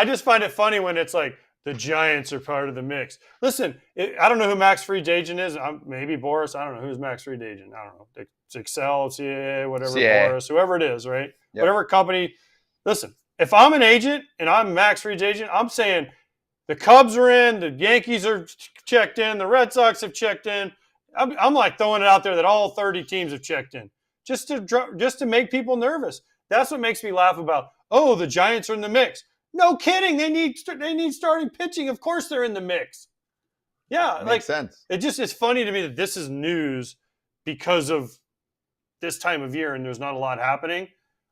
just find it funny when it's the Giants are part of the mix. Listen, I don't know who Max Fried's agent is. Maybe Boris. I don't know who's Max Fried's agent. I don't know. It's Excel, CAA, whatever, Boris, whoever it is, right? Yep. Whatever company. Listen, if I'm an agent and I'm Max Fried's agent, I'm saying the Cubs are in, the Yankees are checked in, the Red Sox have checked in. I'm throwing it out there that all 30 teams have checked in just to make people nervous. That's what makes me laugh about, the Giants are in the mix. No kidding. They need starting pitching. Of course they're in the mix. Yeah, Makes sense. It's funny to me that this is news because of this time of year and there's not a lot happening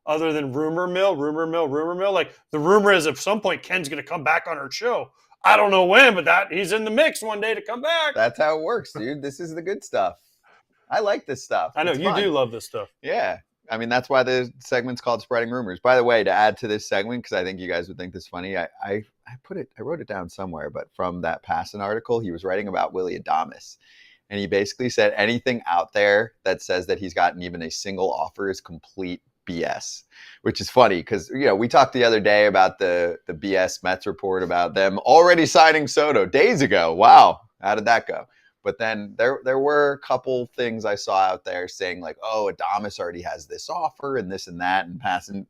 other than rumor mill. Like the rumor is at some point Ken's going to come back on our show. I don't know when, but he's in the mix one day to come back. That's how it works, dude. This is the good stuff. I like this stuff. I know It's you fun. do love this stuff. Yeah. I mean, that's why the segment's called Spreading Rumors. By the way, to add to this segment, because I think you guys would think this funny, I wrote it down somewhere, but from that Passan article, he was writing about Willy Adames. And he basically said anything out there that says that he's gotten even a single offer is complete BS, which is funny because, we talked the other day about the BS Mets report about them already signing Soto days ago. Wow. How did that go? But then there were a couple things I saw out there saying like, oh, Adames already has this offer and this and that. And Passan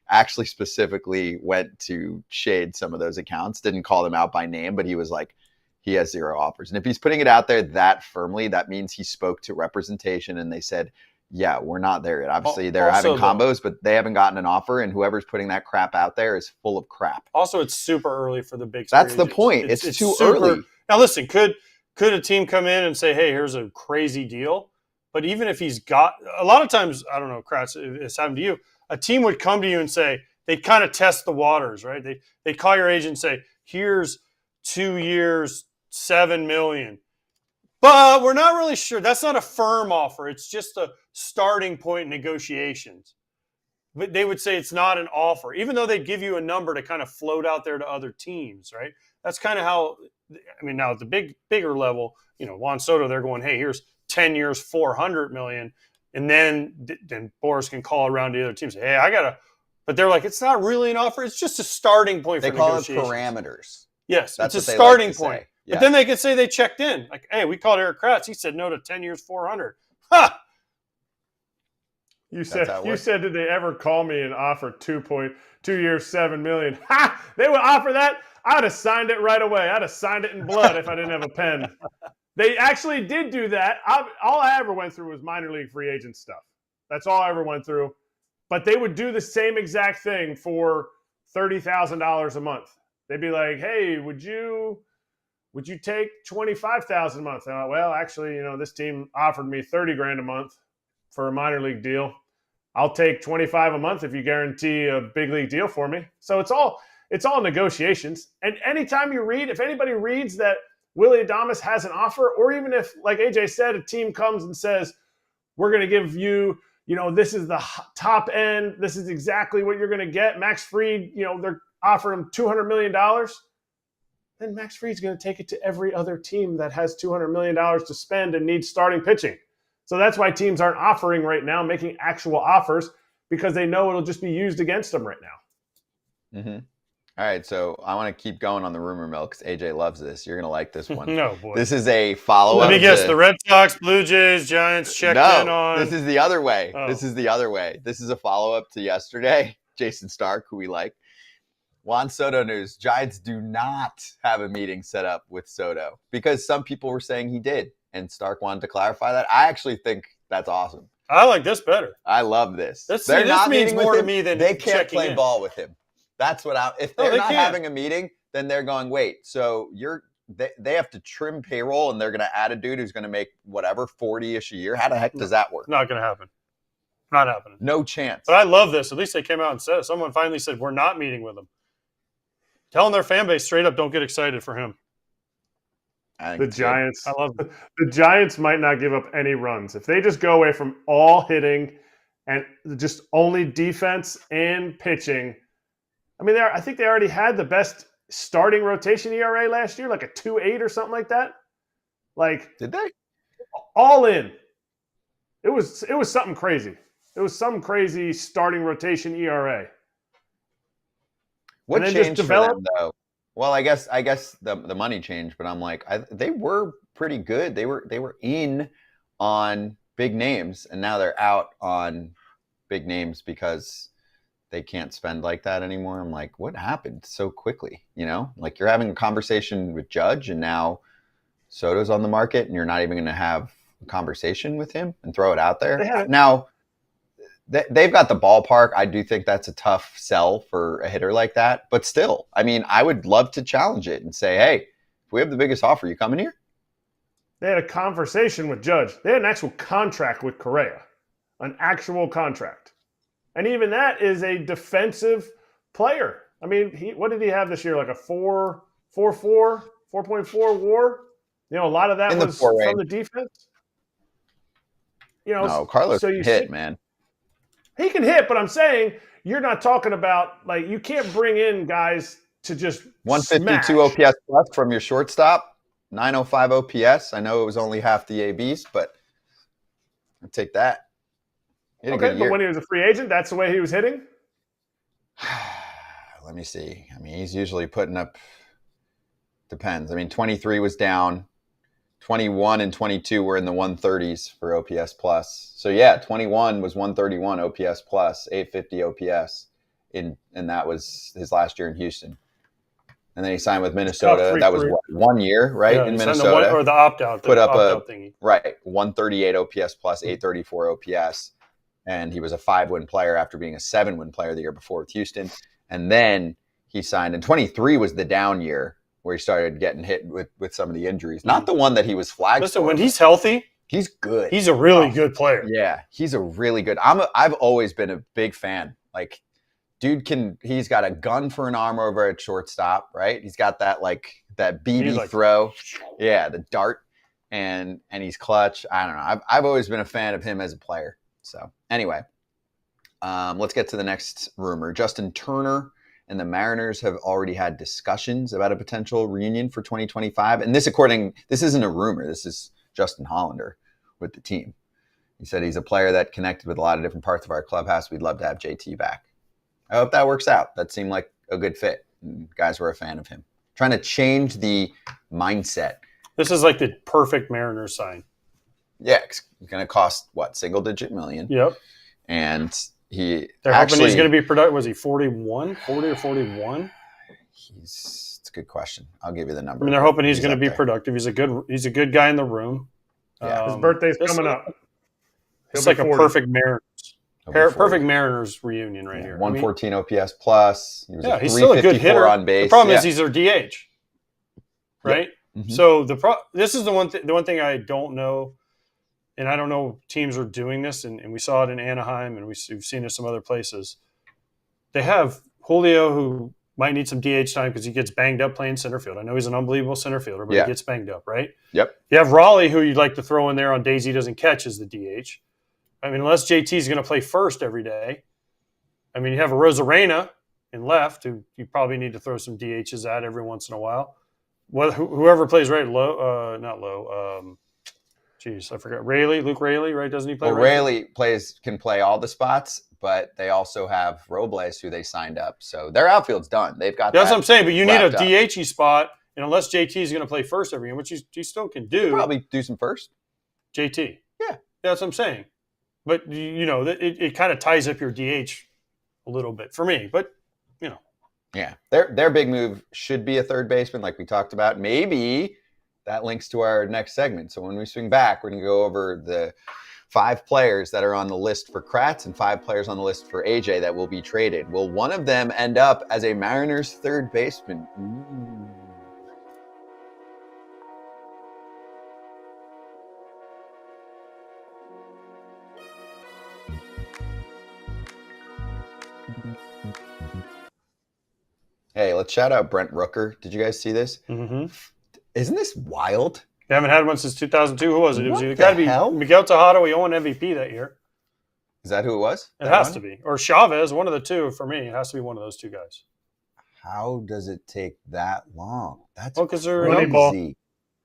actually specifically went to shade some of those accounts, didn't call them out by name, but he was like, he has 0 offers. And if he's putting it out there that firmly, that means he spoke to representation and they said, yeah, we're not there yet. Obviously, they're having combos, but they haven't gotten an offer. And whoever's putting that crap out there is full of crap. Also, it's super early for the big. That's the point. It's too early. Now, listen, could a team come in and say, hey, here's a crazy deal? But even if he's got – a lot of times, I don't know, Kratz, it's happened to you. A team would come to you and say – they kind of test the waters, right? They call your agent and say, here's 2 years, $7 million. But we're not really sure. That's not a firm offer. It's just a starting point in negotiations. But they would say it's not an offer, even though they give you a number to kind of float out there to other teams, right? That's kind of how – I mean, now at the bigger level, Juan Soto, they're going, hey, here's 10 years, $400 million. And then Boris can call around to the other teams and say, hey, I got to – but they're like, it's not really an offer. It's just a starting point for negotiations. They call it parameters. Yes, that's it's a starting point. Yeah. But then they could say they checked in. Like, hey, we called Erik Kratz. He said no to 10 years, $400. Ha! You said, did they ever call me and offer 2 years, $7 million? Ha! They would offer that? I'd have signed it right away. I'd have signed it in blood if I didn't have a pen. They actually did do that. All I ever went through was minor league free agent stuff. That's all I ever went through. But they would do the same exact thing for $30,000 a month. They'd be like, hey, would you take $25,000 a month? Well, actually, this team offered me $30,000 a month for a minor league deal. I'll take $25,000 a month if you guarantee a big league deal for me. So it's all negotiations. And anytime if anybody reads that Willy Adames has an offer, or even if, like AJ said, a team comes and says, we're going to give you, this is the top end. This is exactly what you're going to get. Max Fried, they're offering him $200 million. Then Max Fried's going to take it to every other team that has $200 million to spend and needs starting pitching. So that's why teams aren't offering right now, making actual offers, because they know it'll just be used against them right now. Mm-hmm. All right, so I want to keep going on the rumor mill because AJ loves this. You're going to like this one. No, boy. This is a follow-up. Let me guess, the Red Sox, Blue Jays, Giants checked in on. This is the other way. Oh. This is the other way. This is a follow-up to yesterday. Jason Stark, who we like. Juan Soto news. Giants do not have a meeting set up with Soto because some people were saying he did, and Stark wanted to clarify that. I actually think that's awesome. I like this better. I love this. This means more to me than they can't checking play in. ball with him. That's what if they're not can't. having a meeting, then they're going, wait, so they have to trim payroll and they're going to add a dude who's going to make whatever 40-ish a year. How the heck does that work? Not going to happen. Not happening. No chance. But I love this. At least they came out and said, someone finally said, we're not meeting with him. Telling their fan base straight up, don't get excited for him. The Giants. I love it. The Giants might not give up any runs. If they just go away from all hitting and just only defense and pitching. I mean, I think they already had the best starting rotation ERA last year, like a 2.8 or something like that. Like, did they? All in. It was something crazy. It was some crazy starting rotation ERA. What changed for them, though? Well, I guess the money changed, but I'm like, they were pretty good. They were in on big names, and now they're out on big names because they can't spend like that anymore. I'm like, what happened so quickly? Like you're having a conversation with Judge, and now Soto's on the market, and you're not even going to have a conversation with him and throw it out there. Now, they've got the ballpark. I do think that's a tough sell for a hitter like that. But still, I mean, I would love to challenge it and say, hey, if we have the biggest offer, you coming here? They had a conversation with Judge. They had an actual contract with Correa, an actual contract. And even that is a defensive player. I mean, what did he have this year? Like a 4.4 WAR? You know, a lot of that was from the defense. You know, no, Carlos can hit, man. He can hit, but I'm saying you're not talking about, like, you can't bring in guys to just 152 OPS plus from your shortstop, 905 OPS. I know it was only half the ABs, but I'll take that. Okay, but when he was a free agent, that's the way he was hitting? Let me see. I mean, he's usually putting up, depends. I mean, 23 was down. 21 and 22 were in the 130s for OPS plus. So yeah, 21 was 131 OPS plus, 850 OPS, and that was his last year in Houston. And then he signed with Minnesota. That was what, 1 year, right? Yeah, in Minnesota, or the opt-out. Put up opt-out thingy. Right, 138 OPS plus, 834 OPS, and he was a 5-win player after being a 7-win player the year before with Houston. And then he signed, and 23 was the down year, where he started getting hit with some of the injuries. Not the one that he was flagged Listen, for. when he's healthy, he's good. He's a really good player. Yeah, he's a really good. I've always been a big fan. Like, dude he's got a gun for an arm over at shortstop, right? He's got that that BB throw. Yeah, the dart. And he's clutch. I don't know. I've always been a fan of him as a player. So anyway, let's get to the next rumor. Justin Turner and the Mariners have already had discussions about a potential reunion for 2025. And this isn't a rumor. This is Justin Hollander with the team. He said he's a player that connected with a lot of different parts of our clubhouse. We'd love to have JT back. I hope that works out. That seemed like a good fit. Guys were a fan of him. Trying to change the mindset. This is like the perfect Mariners sign. Yeah, it's going to cost, what, single-digit million? Yep. And they're hoping he's going to be productive. Was he 41? 40 or 41? It's a good question. I'll give you the number. I mean, they're hoping he's going to be productive. He's a good guy in the room. Yeah. His birthday's coming up. It's like 40. A perfect Mariners reunion right here. 114 OPS plus. He's still a good hitter. On base. The problem is he's their DH, right? Yeah. Mm-hmm. So this is the one thing I don't know, and I don't know teams are doing this, and we saw it in Anaheim, and we've seen it in some other places. They have Julio, who might need some DH time because he gets banged up playing center field. I know he's an unbelievable center fielder, but he gets banged up, right? Yep. You have Raleigh, who you'd like to throw in there on days he doesn't catch as the DH. I mean, unless JT is going to play first every day. I mean, you have a Rosarena in left, who you probably need to throw some DHs at every once in a while. Whoever plays right, I forgot. Luke Raley, right? Doesn't he play right? Raley can play all the spots, but they also have Robles, who they signed up. So their outfield's done. They've got That's what I'm saying, but you need a DH spot, and unless JT is going to play first every game, which he still can do. He'll probably do some first. JT. Yeah. That's what I'm saying. But, it kind of ties up your DH a little bit for me. But, Yeah. Their big move should be a third baseman, like we talked about. Maybe that links to our next segment. So when we swing back, we're going to go over the 5 players that are on the list for Kratz and 5 players on the list for AJ that will be traded. Will one of them end up as a Mariners third baseman? Ooh. Hey, let's shout out Brent Rooker. Did you guys see this? Mm-hmm. Isn't this wild? They haven't had one since 2002. Who was it? It was got to be hell? Miguel Tejada. We won MVP that year. Is that who it was? It has to be. Or Chavez, one of the two for me. It has to be one of those two guys. How does it take that long? That's because they're crazy.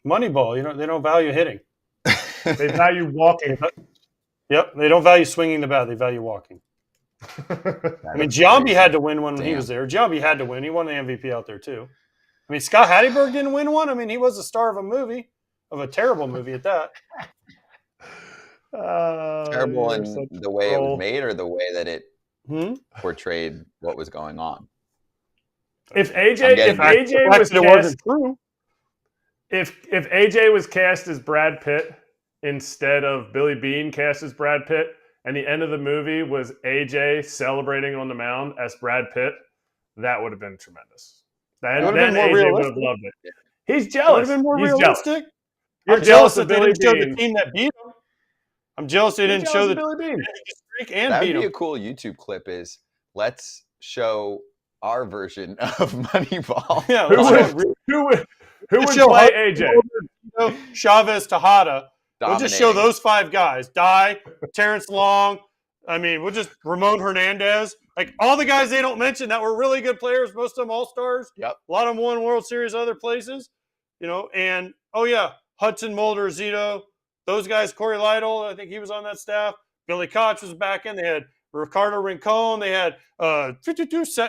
Moneyball. They don't value hitting. They value walking. Yep. They don't value swinging the bat. They value walking. I mean, Giambi had to win one when he was there. Giambi had to win. He won the MVP out there, too. I mean, Scott Hatteberg didn't win one. I mean, he was the star of a terrible movie at that. Terrible in the way it was made or the way that it portrayed what was going on? If AJ was cast as Brad Pitt instead of Billy Beane cast as Brad Pitt, and the end of the movie was AJ celebrating on the mound as Brad Pitt, that would have been tremendous. It would have been more AJ would have realistic. loved it. He's It would jealous. have been more He's realistic. jealous. You're I'm jealous of that they Billy didn't show the Beane. team that beat them. I'm jealous they You're didn't jealous show of the Billy Beane. streak and That beat would be a them. cool YouTube clip. Is let's show our version of Moneyball. Yeah, Who would show play Hudson, AJ? Chavez, Tejada. We'll just show Dominating. those 5 guys. Terrence Long. I mean, we'll just Ramon Hernandez. Like all the guys they don't mention that were really good players, most of them all-stars. Yep. A lot of them won World Series other places, and Hudson, Mulder, Zito, those guys, Corey Lytle, I think he was on that staff. Billy Koch was back in. They had Ricardo Rincon. They had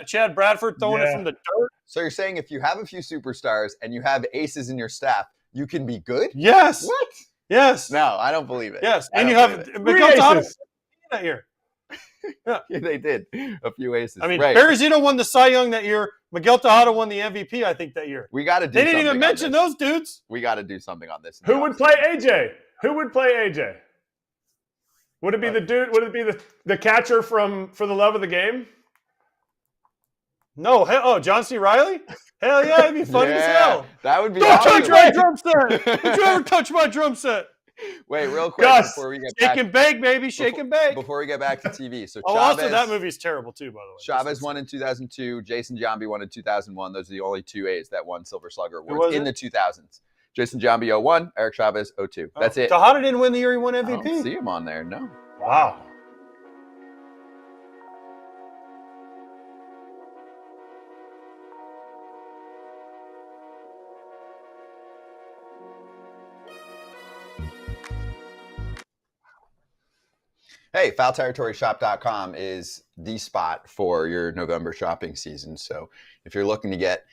Chad Bradford throwing it from the dirt. So you're saying if you have a few superstars and you have aces in your staff, you can be good? Yes. What? Yes. No, I don't believe it. Yes. I And you don't have believe Miguel Tejada aces. that year. it. Yeah, they did. A few aces. I mean, right. Barry Zito won the Cy Young that year. Miguel Tejada won the MVP, I think, that year. We got to do They didn't something even on mention this. those dudes. We got to do something on this. Who would play AJ? Who would play AJ? Would it be the dude? Would it be the catcher for the love of the game? No. John C. Riley? Hell yeah, it'd be fun as hell. That would be Don't touch awesome. my drum set. Don't you ever touch my drum set. Wait, real quick Gus, before we get Shake back. and bake, baby. Shake and bake. Before we get back to TV, so Also, Chavez, that movie's terrible, too, by the way. Chavez won in 2002. Jason Giambi won in 2001. Those are the only 2 A's that won Silver Slugger was awards in it? the 2000s. Jason Giambi 01, Erik Chavez 02. That's it. Tejada didn't win the year he won I MVP. don't see him on there. No. Wow. Hey, foulterritoryshop.com is the spot for your November shopping season. So if you're looking to get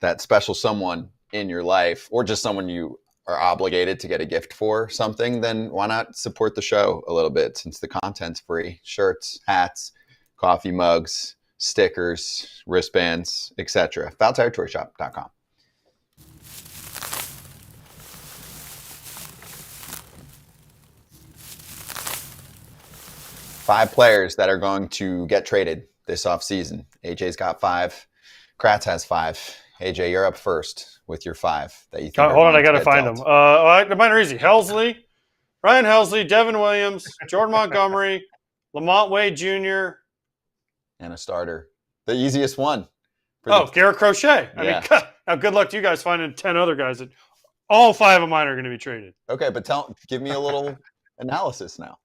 that special someone in your life or just someone you are obligated to get a gift for something, then why not support the show a little bit since the content's free? Shirts, hats, coffee mugs, stickers, wristbands, etc. foulterritoryshop.com. Five players that are going to get traded this offseason. AJ's got 5. Kratz has 5. AJ, you're up first with your 5 that you think. Hold on, I got to find them. Mine are easy. Ryan Helsley, Devin Williams, Jordan Montgomery, Lamont Wade Jr. And a starter. The easiest one. Garrett Crochet. I Yeah. mean, now good luck to you guys finding 10 other guys that all 5 of mine are going to be traded. Okay, but give me a little analysis now.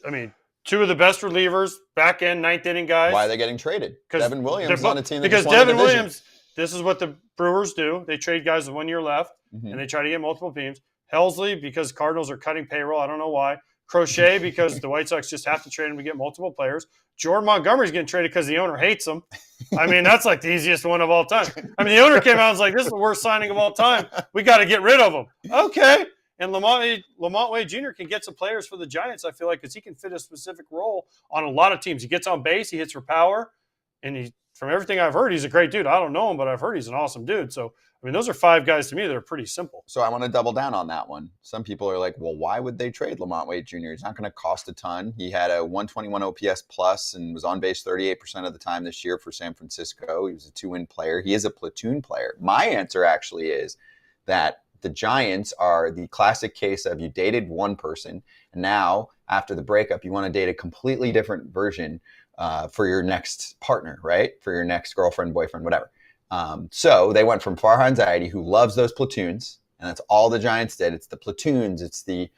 I mean, 2 of the best relievers, back end, 9th inning guys. Why are they getting traded? Devin Williams they're on a team that because just won the Devin division. Williams, this is what the Brewers do. They trade guys with 1 year left, Mhm. and they try to get multiple teams. Helsley, because Cardinals are cutting payroll. I don't know why. Crochet, because the White Sox just have to trade him to get multiple players. Jordan Montgomery's getting traded because the owner hates him. I mean, that's like the easiest one of all time. I mean, the owner came out and was like, this is the worst signing of all time. We got to get rid of him. Okay. And Lamont Wade Jr. can get some players for the Giants, I feel like, because he can fit a specific role on a lot of teams. He gets on base, he hits for power, and from everything I've heard, he's a great dude. I don't know him, but I've heard he's an awesome dude. So, I mean, those are 5 guys to me that are pretty simple. So I want to double down on that one. Some people are like, well, why would they trade Lamont Wade Jr.? He's not going to cost a ton. He had a 121 OPS plus and was on base 38% of the time this year for San Francisco. He was a 2-win player. He is a platoon player. My answer actually is that the Giants are the classic case of you dated one person, and now after the breakup, you want to date a completely different version for your next partner, right? For your next girlfriend, boyfriend, whatever. So they went from Farhan Zaidi, who loves those platoons, and that's all the Giants did. It's the platoons, it's the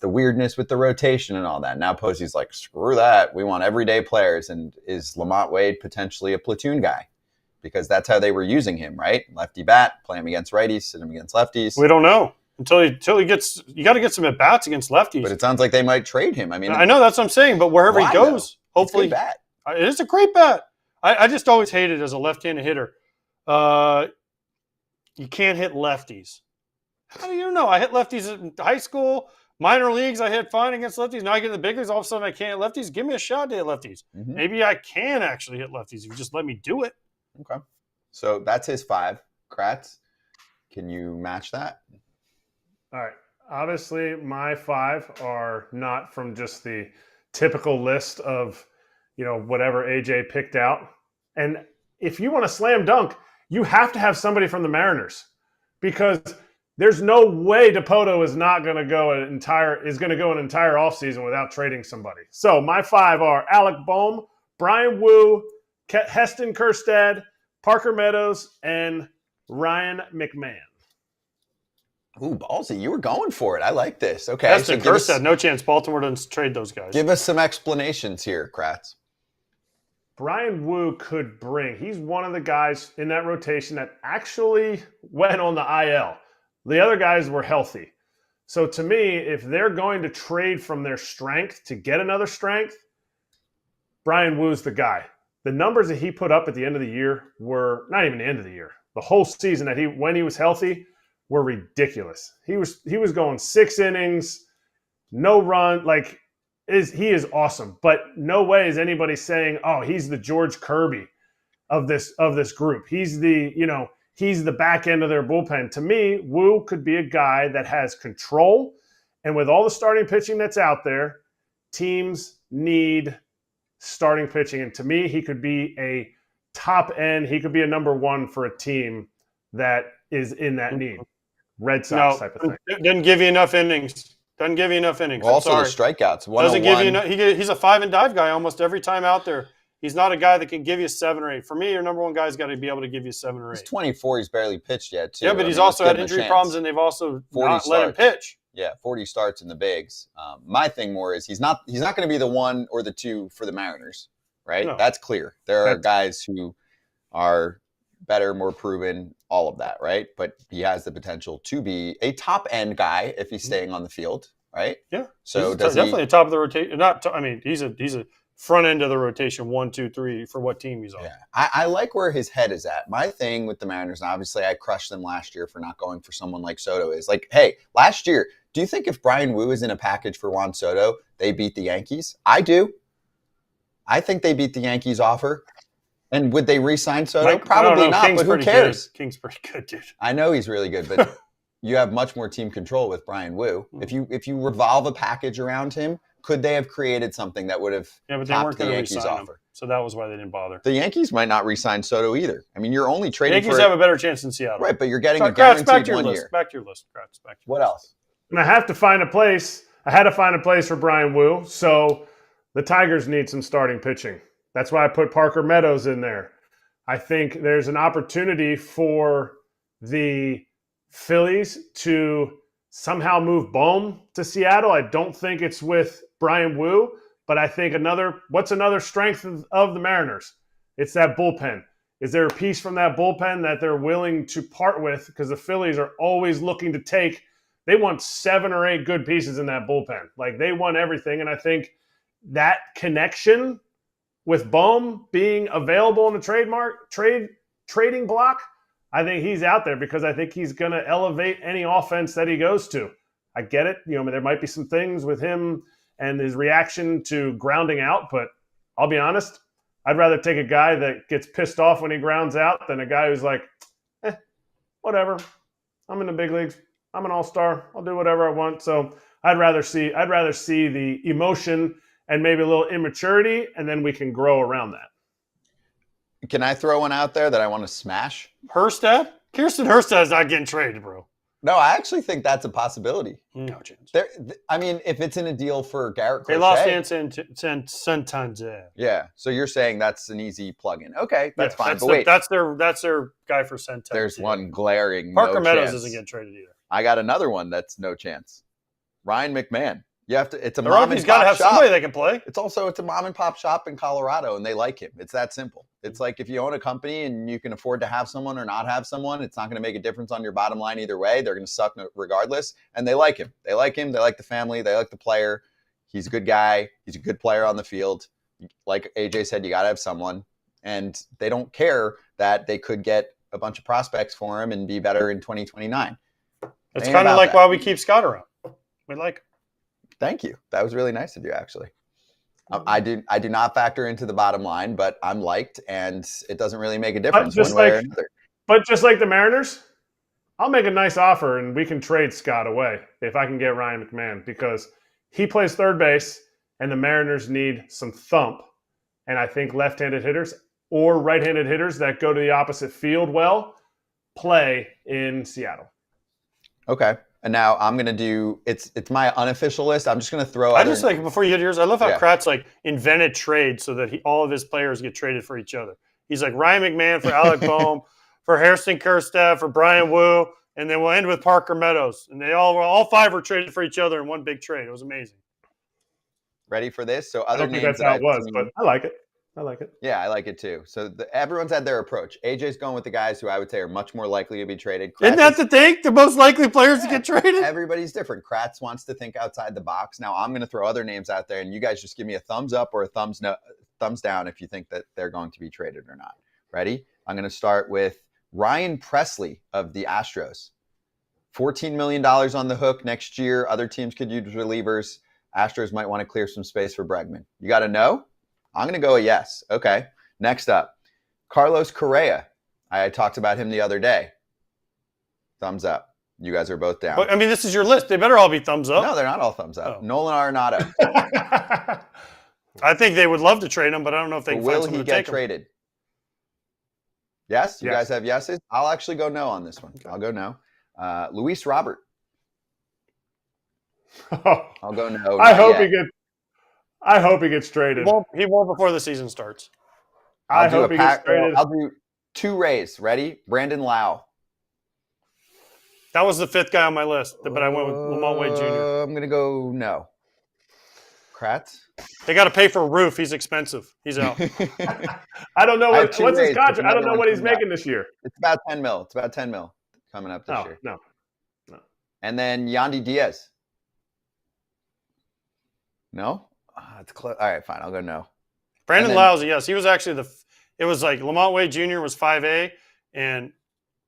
weirdness with the rotation and all that. Now Posey's like, screw that. We want everyday players. And is Lamont Wade potentially a platoon guy? Because that's how they were using him, right? Lefty bat, play him against righties, sit him against lefties. We don't know until he gets. You got to get some at bats against lefties. But it sounds like they might trade him. I mean, I know that's what I'm saying. But wherever why, he goes, though? hopefully, It's a good bat. it is a great bat. I just always hated as a left-handed hitter. You can't hit lefties. How do you know? I hit lefties in high school, minor leagues. I hit fine against lefties. Now I get in the big leagues. All of a sudden, I can't hit lefties. Give me a shot to hit lefties. Mhm. Maybe I can actually hit lefties if you just let me do it. Okay. So that's his 5. Kratz, can you match that? All right. Obviously, my 5 are not from just the typical list of, whatever AJ picked out. And if you want to slam dunk, you have to have somebody from the Mariners, because there's no way Dipoto is not going to go an entire offseason without trading somebody. So my 5 are Alec Bohm, Brian Wu, Heston Kjerstad, Parker Meadows, and Ryan McMahon. Ooh, ballsy. You were going for it. I like this. Okay. Heston Kjerstad, no chance. Baltimore doesn't trade those guys. Give us some explanations here, Kratz. Brian Wu could bring. He's one of the guys in that rotation that actually went on the IL. The other guys were healthy. So to me, if they're going to trade from their strength to get another strength, Brian Wu's the guy. The numbers that he put up at the end of the year were not even the end of the year. The whole season when he was healthy were ridiculous. He was going 6 innings, no run. He is awesome. But no way is anybody saying, "Oh, he's the George Kirby of this group. He's the back end of their bullpen." To me, Wu could be a guy that has control. And with all the starting pitching that's out there, teams need starting pitching. And to me, he could be a top end. He could be a number 1 for a team that is in that need. Red Sox type of thing. Didn't give you enough innings. Doesn't give you enough innings. Well, also the strikeouts. Doesn't give you enough. He's a 5 and dive guy almost every time out there. He's not a guy that can give you 7 or 8. For me, your number 1 guy's got to be able to give you 7 or 8. He's 24. He's barely pitched yet, too. Yeah, but he's also had injury problems, and they've also not let him pitch. Yeah, 40 starts in the bigs. My thing more is he's not going to be the 1 or the 2 for the Mariners, right? No. That's clear. There are guys who are better, more proven, all of that, right? But he has the potential to be a top-end guy if he's staying on the field, right? Yeah. So he's definitely a top of the rotation. He's a front end of the rotation, 1, 2, 3 for what team he's on. Yeah, I like where his head is at. My thing with the Mariners, and obviously I crushed them last year for not going for someone like Soto, is hey, last year, do you think if Brian Wu is in a package for Juan Soto, they beat the Yankees? I do. I think they beat the Yankees offer. And would they re-sign Soto? Probably not, King's but who cares? Good. King's pretty good, dude. I know he's really good, but you have much more team control with Brian Wu. If you revolve a package around him, could they have created something that would have topped the Yankees offer? Him, so that was why they didn't bother. The Yankees might not re-sign Soto either. I mean, you're only trading Yankees have a better chance in Seattle. Right, but you're getting a guaranteed 1 year. Back to your list, Kratz. What else? And I have to find a place. I had to find a place for Brian Wu. So the Tigers need some starting pitching. That's why I put Parker Meadows in there. I think there's an opportunity for the Phillies to somehow move Bohm to Seattle. I don't think it's with Brian Wu, but I think what's another strength of the Mariners? It's that bullpen. Is there a piece from that bullpen that they're willing to part with? Because the Phillies are always looking to they want 7 or 8 good pieces in that bullpen. They want everything. And I think that connection with Bohm being available in the trading block, I think he's out there because I think he's going to elevate any offense that he goes to. I get it. There might be some things with him and his reaction to grounding out, but I'll be honest, I'd rather take a guy that gets pissed off when he grounds out than a guy who's like, whatever. I'm in the big leagues. I'm an all-star. I'll do whatever I want. So I'd rather see the emotion and maybe a little immaturity, and then we can grow around that. Can I throw one out there that I want to smash? Kirsten Kjerstad's not getting traded, bro. No, I actually think that's a possibility. No chance. If it's in a deal for Garrett Crochet. They lost Santander. Yeah, so you're saying that's an easy plug-in. Okay, that's fine. That's their guy for Santander. There's one glaring Parker Meadows chance. isn't getting traded either. I got another one that's no chance. Ryan McMahon. You have to. It's a the mom Rockies and pop got to have shop. somebody that can play. It's a mom and pop shop in Colorado, and they like him. It's that simple. It's like if you own a company and you can afford to have someone or not have someone, it's not going to make a difference on your bottom line either way. They're going to suck regardless, and they like him. They like him. They like the family. They like the player. He's a good guy. He's a good player on the field. Like AJ said, you got to have someone, and they don't care that they could get a bunch of prospects for him and be better in 2029. It's kind of like why we keep Scott around. We like him. Thank you. That was really nice of you, actually. I do not factor into the bottom line, but I'm liked, and it doesn't really make a difference one way or another. But just like the Mariners, I'll make a nice offer, and we can trade Scott away if I can get Ryan McMahon because he plays third base. and the Mariners need some thump. And I think left-handed hitters or right-handed hitters that go to the opposite field well play in Seattle. Okay. And now I'm going to do it's my unofficial list. I'm just going to throw I just like, before you hit yours, I love how Yeah. Kratz like invented trade so that all of his players get traded for each other. He's like Ryan McMahon for Alec Boehm, for Harrison Kerstead, for Brian Wu, and then we'll end with Parker Meadows. And all five were traded for each other in one big trade. It was amazing. ready for this. So I other don't think names that's how that it I've was, seen- but I like it. I like it. Yeah, I like it too. So everyone's had their approach. AJ's going with the guys who I would say are much more likely to be traded. Isn't Kratz that is- the thing? The most likely players to get traded? Everybody's different. Kratz wants to think outside the box. Now I'm going to throw other names out there, and you guys just give me a thumbs up or a thumbs down if you think that they're going to be traded or not. Ready? I'm going to start with Ryan Presley of the Astros. $14 million on the hook next year. Other teams could use relievers. Astros might want to clear some space for Bregman. You got to know? I'm going to go a yes. Okay. Next up, Carlos Correa. I talked about him the other day. Thumbs up. You guys are both down. But, I mean, this is your list. They better all be thumbs up. No, they're not all thumbs up. Oh. Nolan Arenado. I think they would love to trade him, but I don't know if they can find Will someone he to get take him. traded? Yes? You Yes. guys have yeses? I'll actually go no on this one. I'll go no. Luis Robert. I'll go no. I not hope yet. he gets traded. He won't before the season starts. I I'll do hope a he gets traded. I'll do two Rays. Ready? Brandon Lau. That was the fifth guy on my list, but I went with Lamont Wade Jr. I'm going to go no. Kratz? They got to pay for a roof. He's expensive. He's out. I don't know I have what's two his Rays, but contract. I don't another know one what he's coming up. making this year. It's about 10 mil. It's about 10 mil coming up this Oh, year. no. And then Yandy Diaz. No? It's close. All right, fine. I'll go no. Brandon And then- Lau's a yes. He was actually it was like Lamont Wade Jr. was 5A, and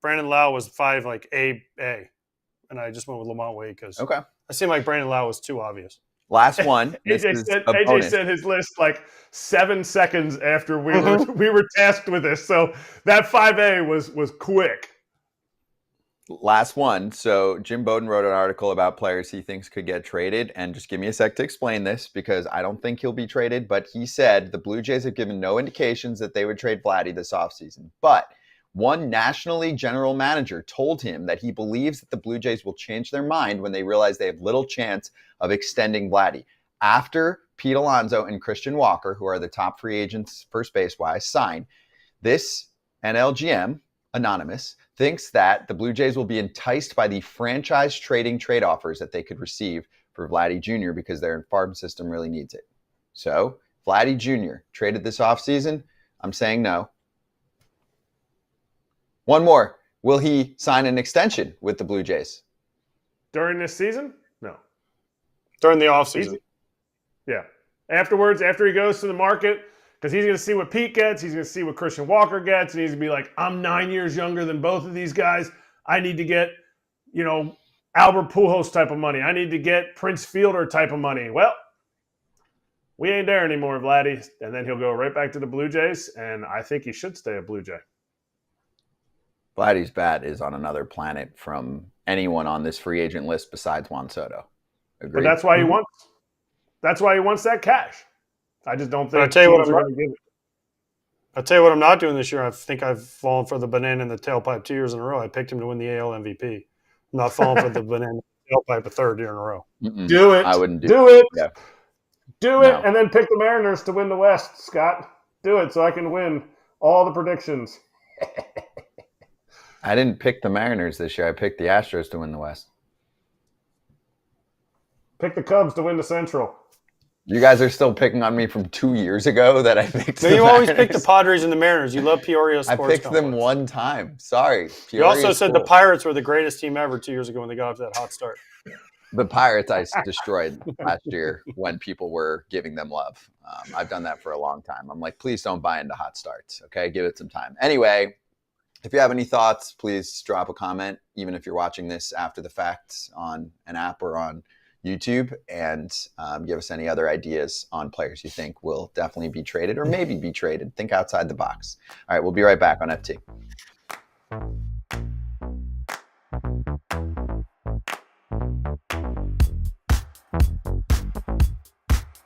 Brandon Lau was 5 like A. And I just went with Lamont Wade because Okay. I seemed like Brandon Lau was too obvious. Last one. This AJ is said a AJ bonus. said his list like 7 seconds after we were tasked with this. So that 5A was quick. Last one. So Jim Bowden wrote an article about players he thinks could get traded. And just give me a sec to explain this because I don't think he'll be traded. But he said the Blue Jays have given no indications that they would trade Vladdy this offseason. But one National League general manager told him that he believes that the Blue Jays will change their mind when they realize they have little chance of extending Vladdy. After Pete Alonso and Christian Walker, who are the top free agents first base-wise, sign, this NLGM, anonymous, thinks that the Blue Jays will be enticed by the franchise trading trade offers that they could receive for Vladdy Jr. because their farm system really needs it. So, Vladdy Jr. traded this offseason? I'm saying no. One more. Will he sign an extension with the Blue Jays? During this season? No. During the offseason. Easy. Yeah. Afterwards, after he goes to the market, because he's going to see what Pete gets, he's going to see what Christian Walker gets, and he's going to be like, I'm 9 years younger than both of these guys. I need to get, Albert Pujols type of money. I need to get Prince Fielder type of money. Well, we ain't there anymore, Vladdy. And then he'll go right back to the Blue Jays, and I think he should stay a Blue Jay. Vladdy's bat is on another planet from anyone on this free agent list besides Juan Soto. Agreed? But that's why he wants. That's why he wants that cash. I just don't think I'll tell you what teams are going to give it. I'll tell you what I'm not doing this year. I think I've fallen for the banana in the tailpipe 2 years in a row. I picked him to win the AL MVP. I'm not falling for the banana in the tailpipe a third year in a row. Mm-mm. Do it. I wouldn't do it. Yeah. Do it, No. and then pick the Mariners to win the West, Scott. Do it so I can win all the predictions. I didn't pick the Mariners this year. I picked the Astros to win the West. Pick the Cubs to win the Central. You guys are still picking on me from 2 years ago that I picked No, the you always pick the Mariners. Padres and the Mariners. You love Peoria I sports picked them complex. one time. Sorry. You also Peoria's said cool. the Pirates were the greatest team ever 2 years ago when they got off to that hot start. The Pirates I destroyed last year when people were giving them love. I've done that for a long time. I'm like, please don't buy into hot starts. Okay, give it some time. Anyway, if you have any thoughts, please drop a comment, even if you're watching this after the fact on an app or on YouTube, and give us any other ideas on players you think will definitely be traded or maybe be traded. Think outside the box. All right, we'll be right back on FT.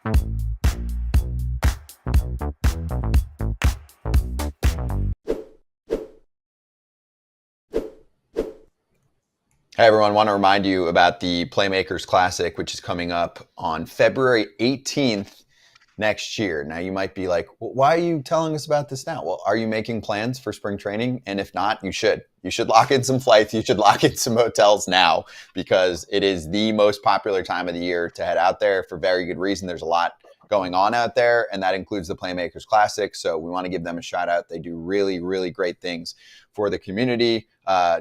Hey everyone, want to remind you about the Playmakers Classic, which is coming up on February 18th next year. Now you might be like, well, why are you telling us about this now? Well, are you making plans for spring training? And if not, you should. You should lock in some flights. You should lock in some hotels now, because it is the most popular time of the year to head out there for very good reason. There's a lot going on out there, and that includes the Playmakers Classic. So we want to give them a shout out. They do really, really great things for the community,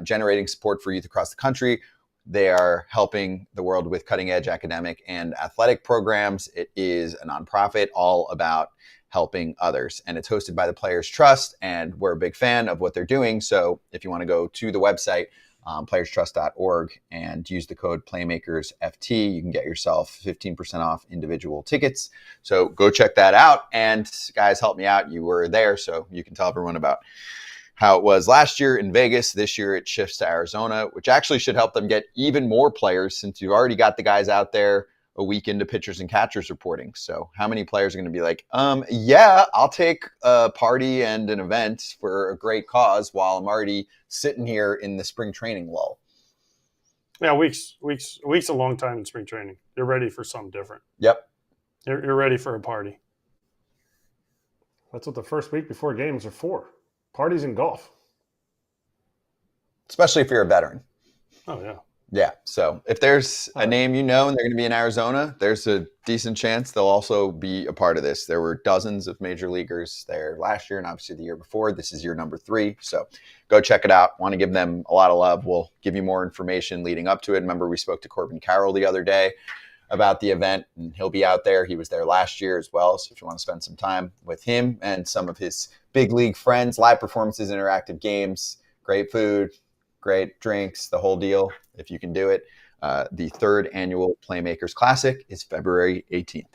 generating support for youth across the country. They are helping the world with cutting-edge academic and athletic programs. It is a nonprofit all about helping others, and it's hosted by the Players Trust, and we're a big fan of what they're doing. So if you want to go to the website, playerstrust.org, and use the code PlaymakersFT, you can get yourself 15% off individual tickets. So go check that out. And guys, help me out. You were there, so you can tell everyone about how it was last year in Vegas. This year it shifts to Arizona, which actually should help them get even more players, since you've already got the guys out there a week into pitchers and catchers reporting. So how many players are going to be like, yeah, I'll take a party and an event for a great cause while I'm already sitting here in the spring training lull? Yeah, weeks, a long time in spring training. You're ready for something different. Yep. You're ready for a party. That's what the first week before games are for. Parties and golf. Especially if you're a veteran. Oh, yeah. Yeah. So if there's a name you know and they're going to be in Arizona, there's a decent chance they'll also be a part of this. There were dozens of major leaguers there last year and obviously the year before. This is year number 3. So go check it out. Want to give them a lot of love. We'll give you more information leading up to it. Remember, we spoke to Corbin Carroll the other day about the event, and he'll be out there. He was there last year as well. So if you want to spend some time with him and some of his big league friends, live performances, interactive games, great food, great drinks, the whole deal, if you can do it. The 3rd annual Playmakers Classic is February 18th.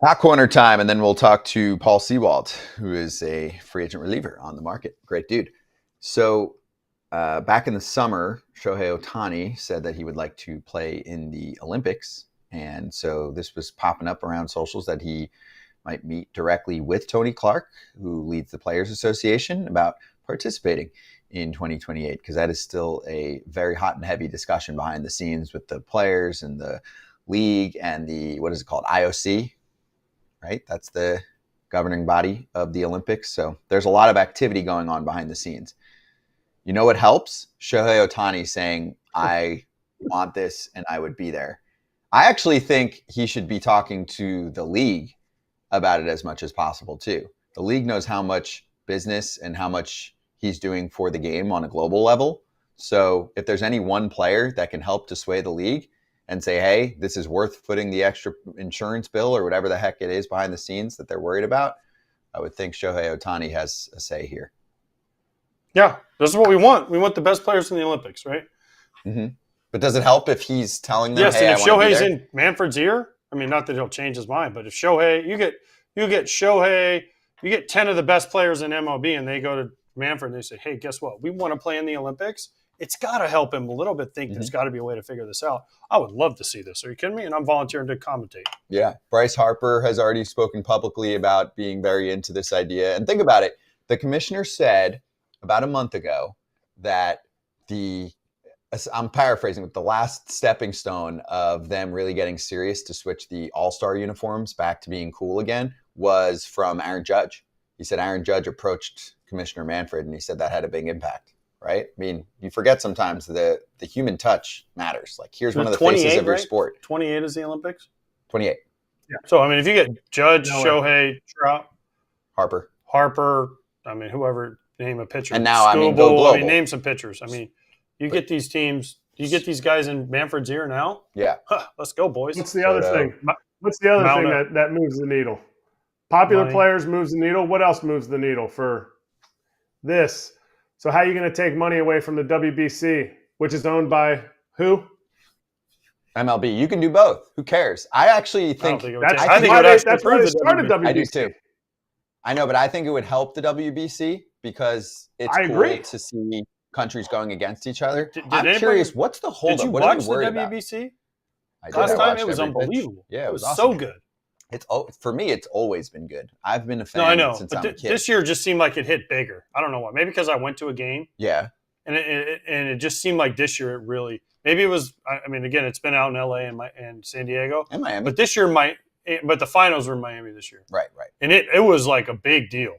Hot corner time, and then we'll talk to Paul Sewald, who is a free agent reliever on the market. Great dude. So back in the summer, Shohei Ohtani said that he would like to play in the Olympics. And so this was popping up around socials that he might meet directly with Tony Clark, who leads the Players Association, about participating in 2028, because that is still a very hot and heavy discussion behind the scenes with the players and the league and the, what is it called, IOC, right? That's the governing body of the Olympics. So there's a lot of activity going on behind the scenes. You know what helps? Shohei Ohtani saying, I want this and I would be there. I actually think he should be talking to the league about it as much as possible too. The league knows how much business and how much he's doing for the game on a global level. So if there's any one player that can help to sway the league and say, hey, this is worth footing the extra insurance bill or whatever the heck it is behind the scenes that they're worried about, I would think Shohei Ohtani has a say here. Yeah, this is what we want. We want the best players in the Olympics, right? Mm-hmm. But does it help if he's telling them, yes, hey, and if I want to be Shohei's there? in Manfred's ear, I mean, not that he'll change his mind, but if Shohei, you get Shohei, you get 10 of the best players in MLB, and they go to Manfred and they say, hey, guess what? We want to play in the Olympics. It's got to help him a little bit think there's got to be a way to figure this out. I would love to see this. Are you kidding me? And I'm volunteering to commentate. Yeah. Bryce Harper has already spoken publicly about being very into this idea. And think about it. The commissioner said about a month ago that I'm paraphrasing, but the last stepping stone of them really getting serious to switch the All-Star uniforms back to being cool again was from Aaron Judge. He said Aaron Judge approached Commissioner Manfred, and he said that had a big impact. right? I mean, you forget sometimes the human touch matters. Like, here's one of the 28, faces of your right? sport. 28 is the Olympics. 28. So I mean, if you get Judge, No way. Shohei, Trout, Harper. I mean, whoever, name a pitcher. And now, I mean, go Scooble, global. I mean, name some pitchers. I mean, you get these teams, you get these guys in Manfred's ear now. Yeah. Huh, let's go, boys. What's the other Soto. thing? What's the other Mound thing up. that moves the needle? Popular Money. players moves the needle. What else moves the needle for this? So how are you going to take money away from the WBC, which is owned by who? MLB. You can do both. Who cares? I actually I don't think think it would That's take- why I think it would they, actually that's why improve they the started WBC. WBC. I do too. I know, but I think it would help the WBC because it's I cool agree. to see countries going against each other. Did I'm anybody- curious, what's the Did holdup? you What are watch you the worried about? WBC I did. last I time? watched It was every pitch. unbelievable. Yeah, it was awesome. so good. It's for me. It's always been good. I've been a fan No, I know, since but I'm a kid. this year just seemed like it hit bigger. I don't know why. Maybe because I went to a game, Yeah, and it just seemed like this year it really. Maybe it was. I mean, again, it's been out in LA and San Diego, and Miami. but this year but the finals were in Miami this year, Right. and it was like a big deal,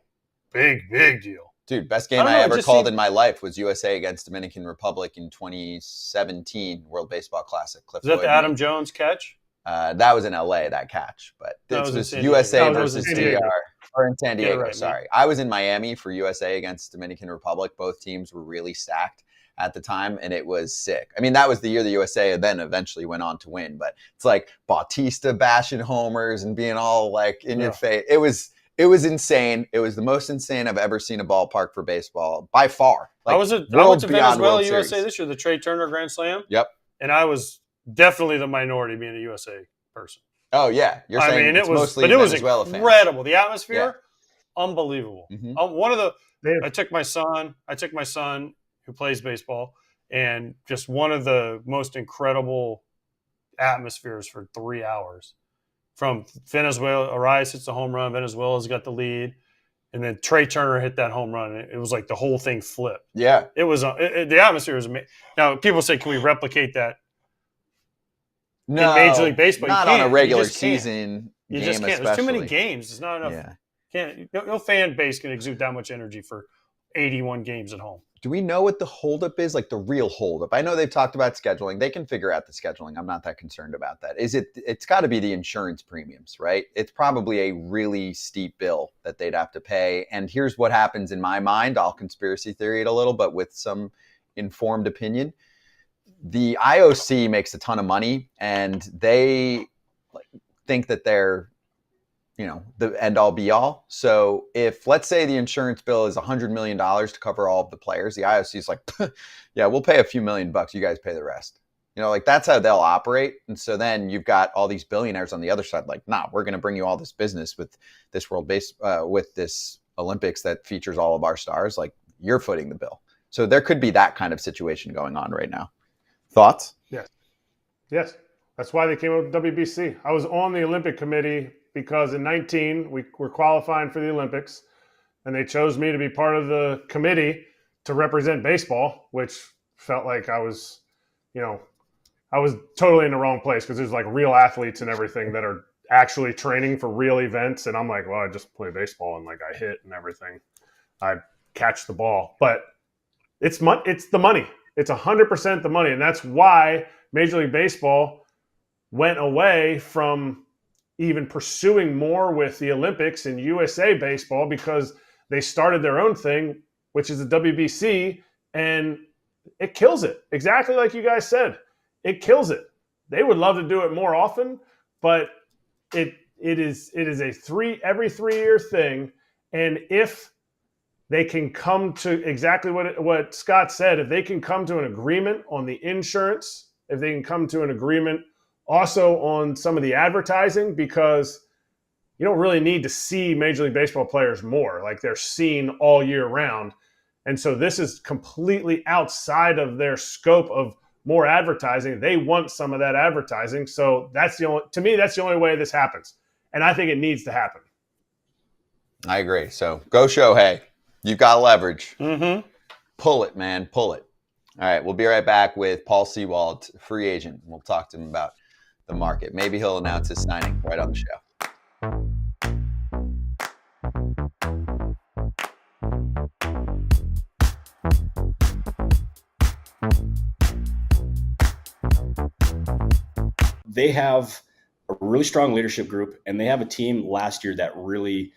big deal. Dude, best I game don't I know, it ever just called seemed- in my life was USA against Dominican Republic in 2017 World Baseball Classic. Cliff Is that Floyd the Adam made. Jones catch? That was in LA, that catch, but That this was in was San Diego. USA No, that was in versus San Diego. DR, or in San Get it Diego. right, sorry, I was in Miami for USA against Dominican Republic. Both teams were really stacked at the time, and it was sick. I mean, that was the year the USA then eventually went on to win. But it's like Bautista bashing homers and being all like in your face. It was insane. It was the most insane I've ever seen a ballpark for baseball by far. I went to worlds beyond Venezuela World USA Series. this year, the Trey Turner Grand Slam. Yep. And I was definitely the minority being a USA person. Oh yeah, you're saying it it's was, mostly but it was Venezuela fans. incredible. The atmosphere, unbelievable. Mhm. One of the, They- I took my son who plays baseball, and just one of the most incredible atmospheres for 3 hours. From Venezuela, Arias hits the home run. Venezuela's got the lead, and then Trey Turner hit that home run. And it was like the whole thing flipped. Yeah, It was the atmosphere was amazing. Now people say, can we replicate that? no, Major League Baseball, you not on a can't. You regular just can't. season You game, just can't. especially. There's too many games. It's not enough. Yeah. No fan base can exude that much energy for 81 games at home. Do we know what the holdup is? Like the real holdup? I know they've talked about scheduling. They can figure out the scheduling. I'm not that concerned about that. It's got to be the insurance premiums, right? It's probably a really steep bill that they'd have to pay. And here's what happens in my mind. I'll conspiracy theory it a little, but with some informed opinion. The IOC makes a ton of money, and they think that they're, the end all be all. So if, let's say, the insurance bill is $100 million to cover all of the players, the IOC is like, yeah, we'll pay a few $1,000,000. You guys pay the rest. That's how they'll operate. And so then you've got all these billionaires on the other side, like, nah, we're going to bring you all this business with this with this Olympics that features all of our stars. Like, you're footing the bill. So there could be that kind of situation going on right now. Thoughts? Yes. That's why they came up with WBC. I was on the Olympic committee because in 19 we were qualifying for the Olympics, and they chose me to be part of the committee to represent baseball, which felt like I was totally in the wrong place because there's like real athletes and everything that are actually training for real events, and I'm like, well, I just play baseball and like I hit and everything. I catch the ball, but it's the money. It's 100% the money, and that's why Major League Baseball went away from even pursuing more with the Olympics and USA Baseball because they started their own thing, which is the WBC, and it kills it. Exactly like you guys said. It kills it. They would love to do it more often, but it is a every 3 year thing, and if they can come to exactly what Scott said, if they can come to an agreement on the insurance, if they can come to an agreement also on some of the advertising, because you don't really need to see Major League Baseball players more. Like, they're seen all year round. And so this is completely outside of their scope of more advertising. They want some of that advertising. So to me, that's the only way this happens. And I think it needs to happen. I agree. So go Shohei. You've got leverage. Mm-hmm. Pull it, man. Pull it. All right. We'll be right back with Paul Sewald, free agent. We'll talk to him about the market. Maybe he'll announce his signing right on the show. they have a really strong leadership group, and they have a team last year that really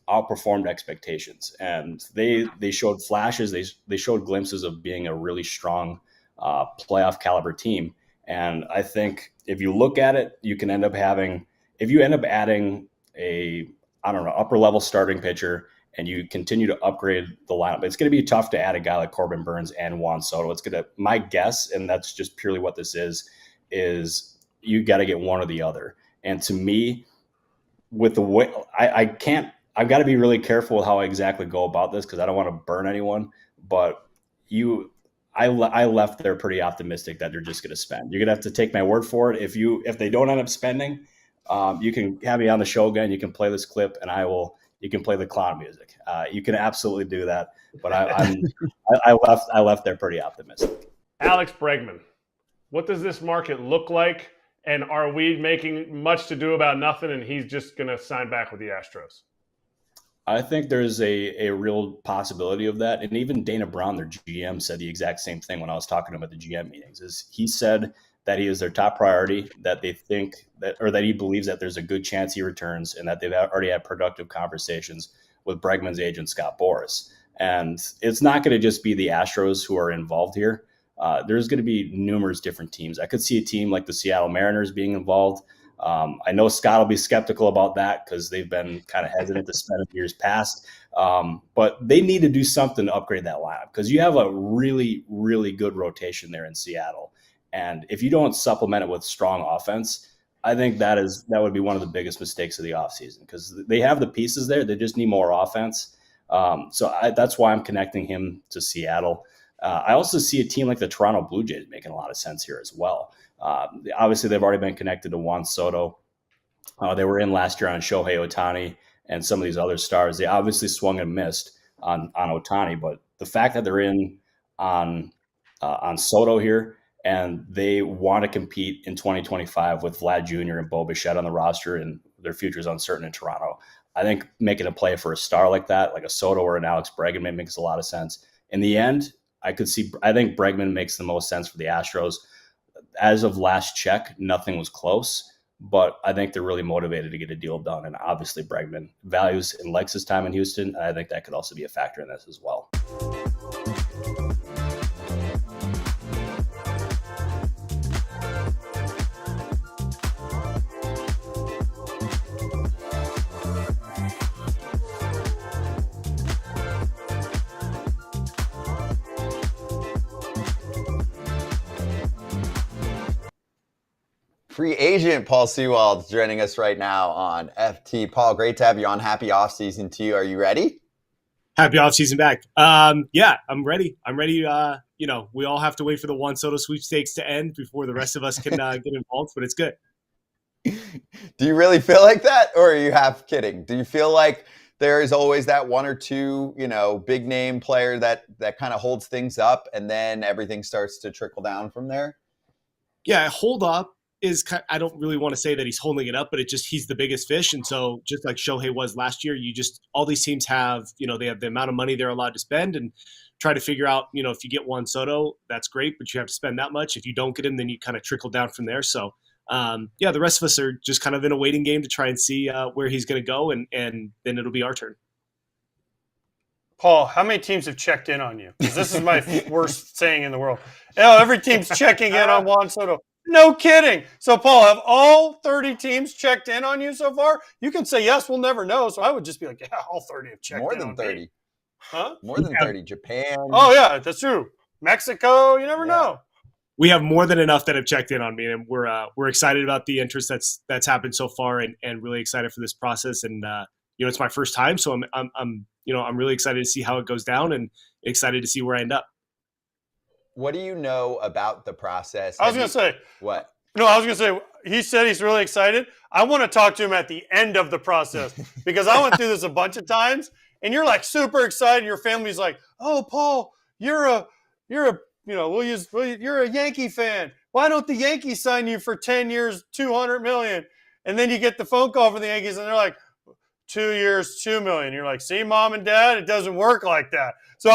outperformed expectations. And they showed flashes. They showed glimpses of being a really strong playoff caliber team. And I think if you look at it, you can end up adding a, upper level starting pitcher, and you continue to upgrade the lineup. It's going to be tough to add a guy like Corbin Burns and Juan Soto. My guess, and that's just purely what this is you got to get one or the other. And to me, with the way I've got to be really careful with how I exactly go about this, because I don't want to burn anyone, but I left there pretty optimistic that they're just going to spend. You're going to have to take my word for it. If they don't end up spending, you can have me on the show again. You can play this clip, and you can play the clown music. You can absolutely do that. But I left there pretty optimistic. Alex Bregman, what does this market look like? And are we making much to do about nothing, and he's just going to sign back with the Astros? I think there's a real possibility of that. And even Dana Brown, their GM, said the exact same thing when I was talking to him at the GM meetings. He said that he is their top priority, that they think that he believes that there's a good chance he returns, and that they've already had productive conversations with Bregman's agent, Scott Boras. And it's not going to just be the Astros who are involved here. There's going to be numerous different teams. I could see a team like the Seattle Mariners being involved. I know Scott will be skeptical about that because they've been kind of hesitant to spend in years past. But they need to do something to upgrade that lineup, because you have a really, really good rotation there in Seattle. And if you don't supplement it with strong offense, I think that would be one of the biggest mistakes of the offseason, because they have the pieces there. They just need more offense. That's why I'm connecting him to Seattle. I also see a team like the Toronto Blue Jays making a lot of sense here as well. Obviously, they've already been connected to Juan Soto. They were in last year on Shohei Ohtani and some of these other stars. They obviously swung and missed on Ohtani, but the fact that they're in on Soto here, and they want to compete in 2025 with Vlad Jr. and Bo Bichette on the roster, and their future is uncertain in Toronto. I think making a play for a star like that, like a Soto or an Alex Bregman, makes a lot of sense. In the end, I think Bregman makes the most sense for the Astros. As of last check, nothing was close, but I think they're really motivated to get a deal done. And obviously Bregman values and likes his time in Houston. And I think that could also be a factor in this as well. Free agent Paul Sewald joining us right now on FT. Paul, great to have you on. Happy offseason to you. Are you ready? Happy offseason back. Yeah, I'm ready. I'm ready. We all have to wait for the Juan Soto sweepstakes to end before the rest of us can get involved, but it's good. Do you really feel like that, or are you half kidding? Do you feel like there is always that one or two, big name player that kind of holds things up, and then everything starts to trickle down from there? Yeah, hold up is I don't really want to say that he's holding it up, but he's the biggest fish. And so just like Shohei was last year, all these teams have, they have the amount of money they're allowed to spend, and try to figure out, if you get Juan Soto, that's great, but you have to spend that much. If you don't get him, then you kind of trickle down from there. So the rest of us are just kind of in a waiting game to try and see where he's going to go. And then it'll be our turn. Paul, how many teams have checked in on you? Because this is my worst saying in the world. Every team's checking in on Juan Soto. No kidding. So, Paul, have all 30 teams checked in on you so far? You can say yes, we'll never know. So I would just be like, yeah, all 30 have checked in. More than 30. Me. Huh? More than 30. Japan. Oh, yeah, that's true. Mexico, you never know. We have more than enough that have checked in on me, and we're excited about the interest that's happened so far, and really excited for this process. And it's my first time, so I'm really excited to see how it goes down, and excited to see where I end up. What do you know about the process? I was going to say. What? No, I was going to say, he said he's really excited. I want to talk to him at the end of the process, because I went through this a bunch of times, and you're like super excited. Your family's like, oh, Paul, you're a Yankee fan. Why don't the Yankees sign you for 10 years, $200 million? And then you get the phone call from the Yankees, and they're like, 2 years, $2 million. You're like, see, Mom and Dad, it doesn't work like that. So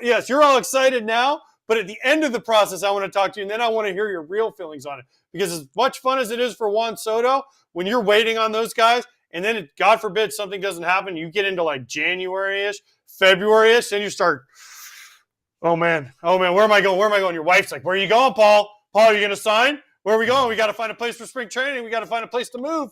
yes, you're all excited now. But at the end of the process, I want to talk to you, and then I want to hear your real feelings on it. Because as much fun as it is for Juan Soto, when you're waiting on those guys, and then, God forbid, something doesn't happen, you get into like January-ish, February-ish, and you start, oh man, where am I going? Your wife's like, where are you going, Paul? Paul, are you going to sign? Where are we going? We got to find a place for spring training. We got to find a place to move.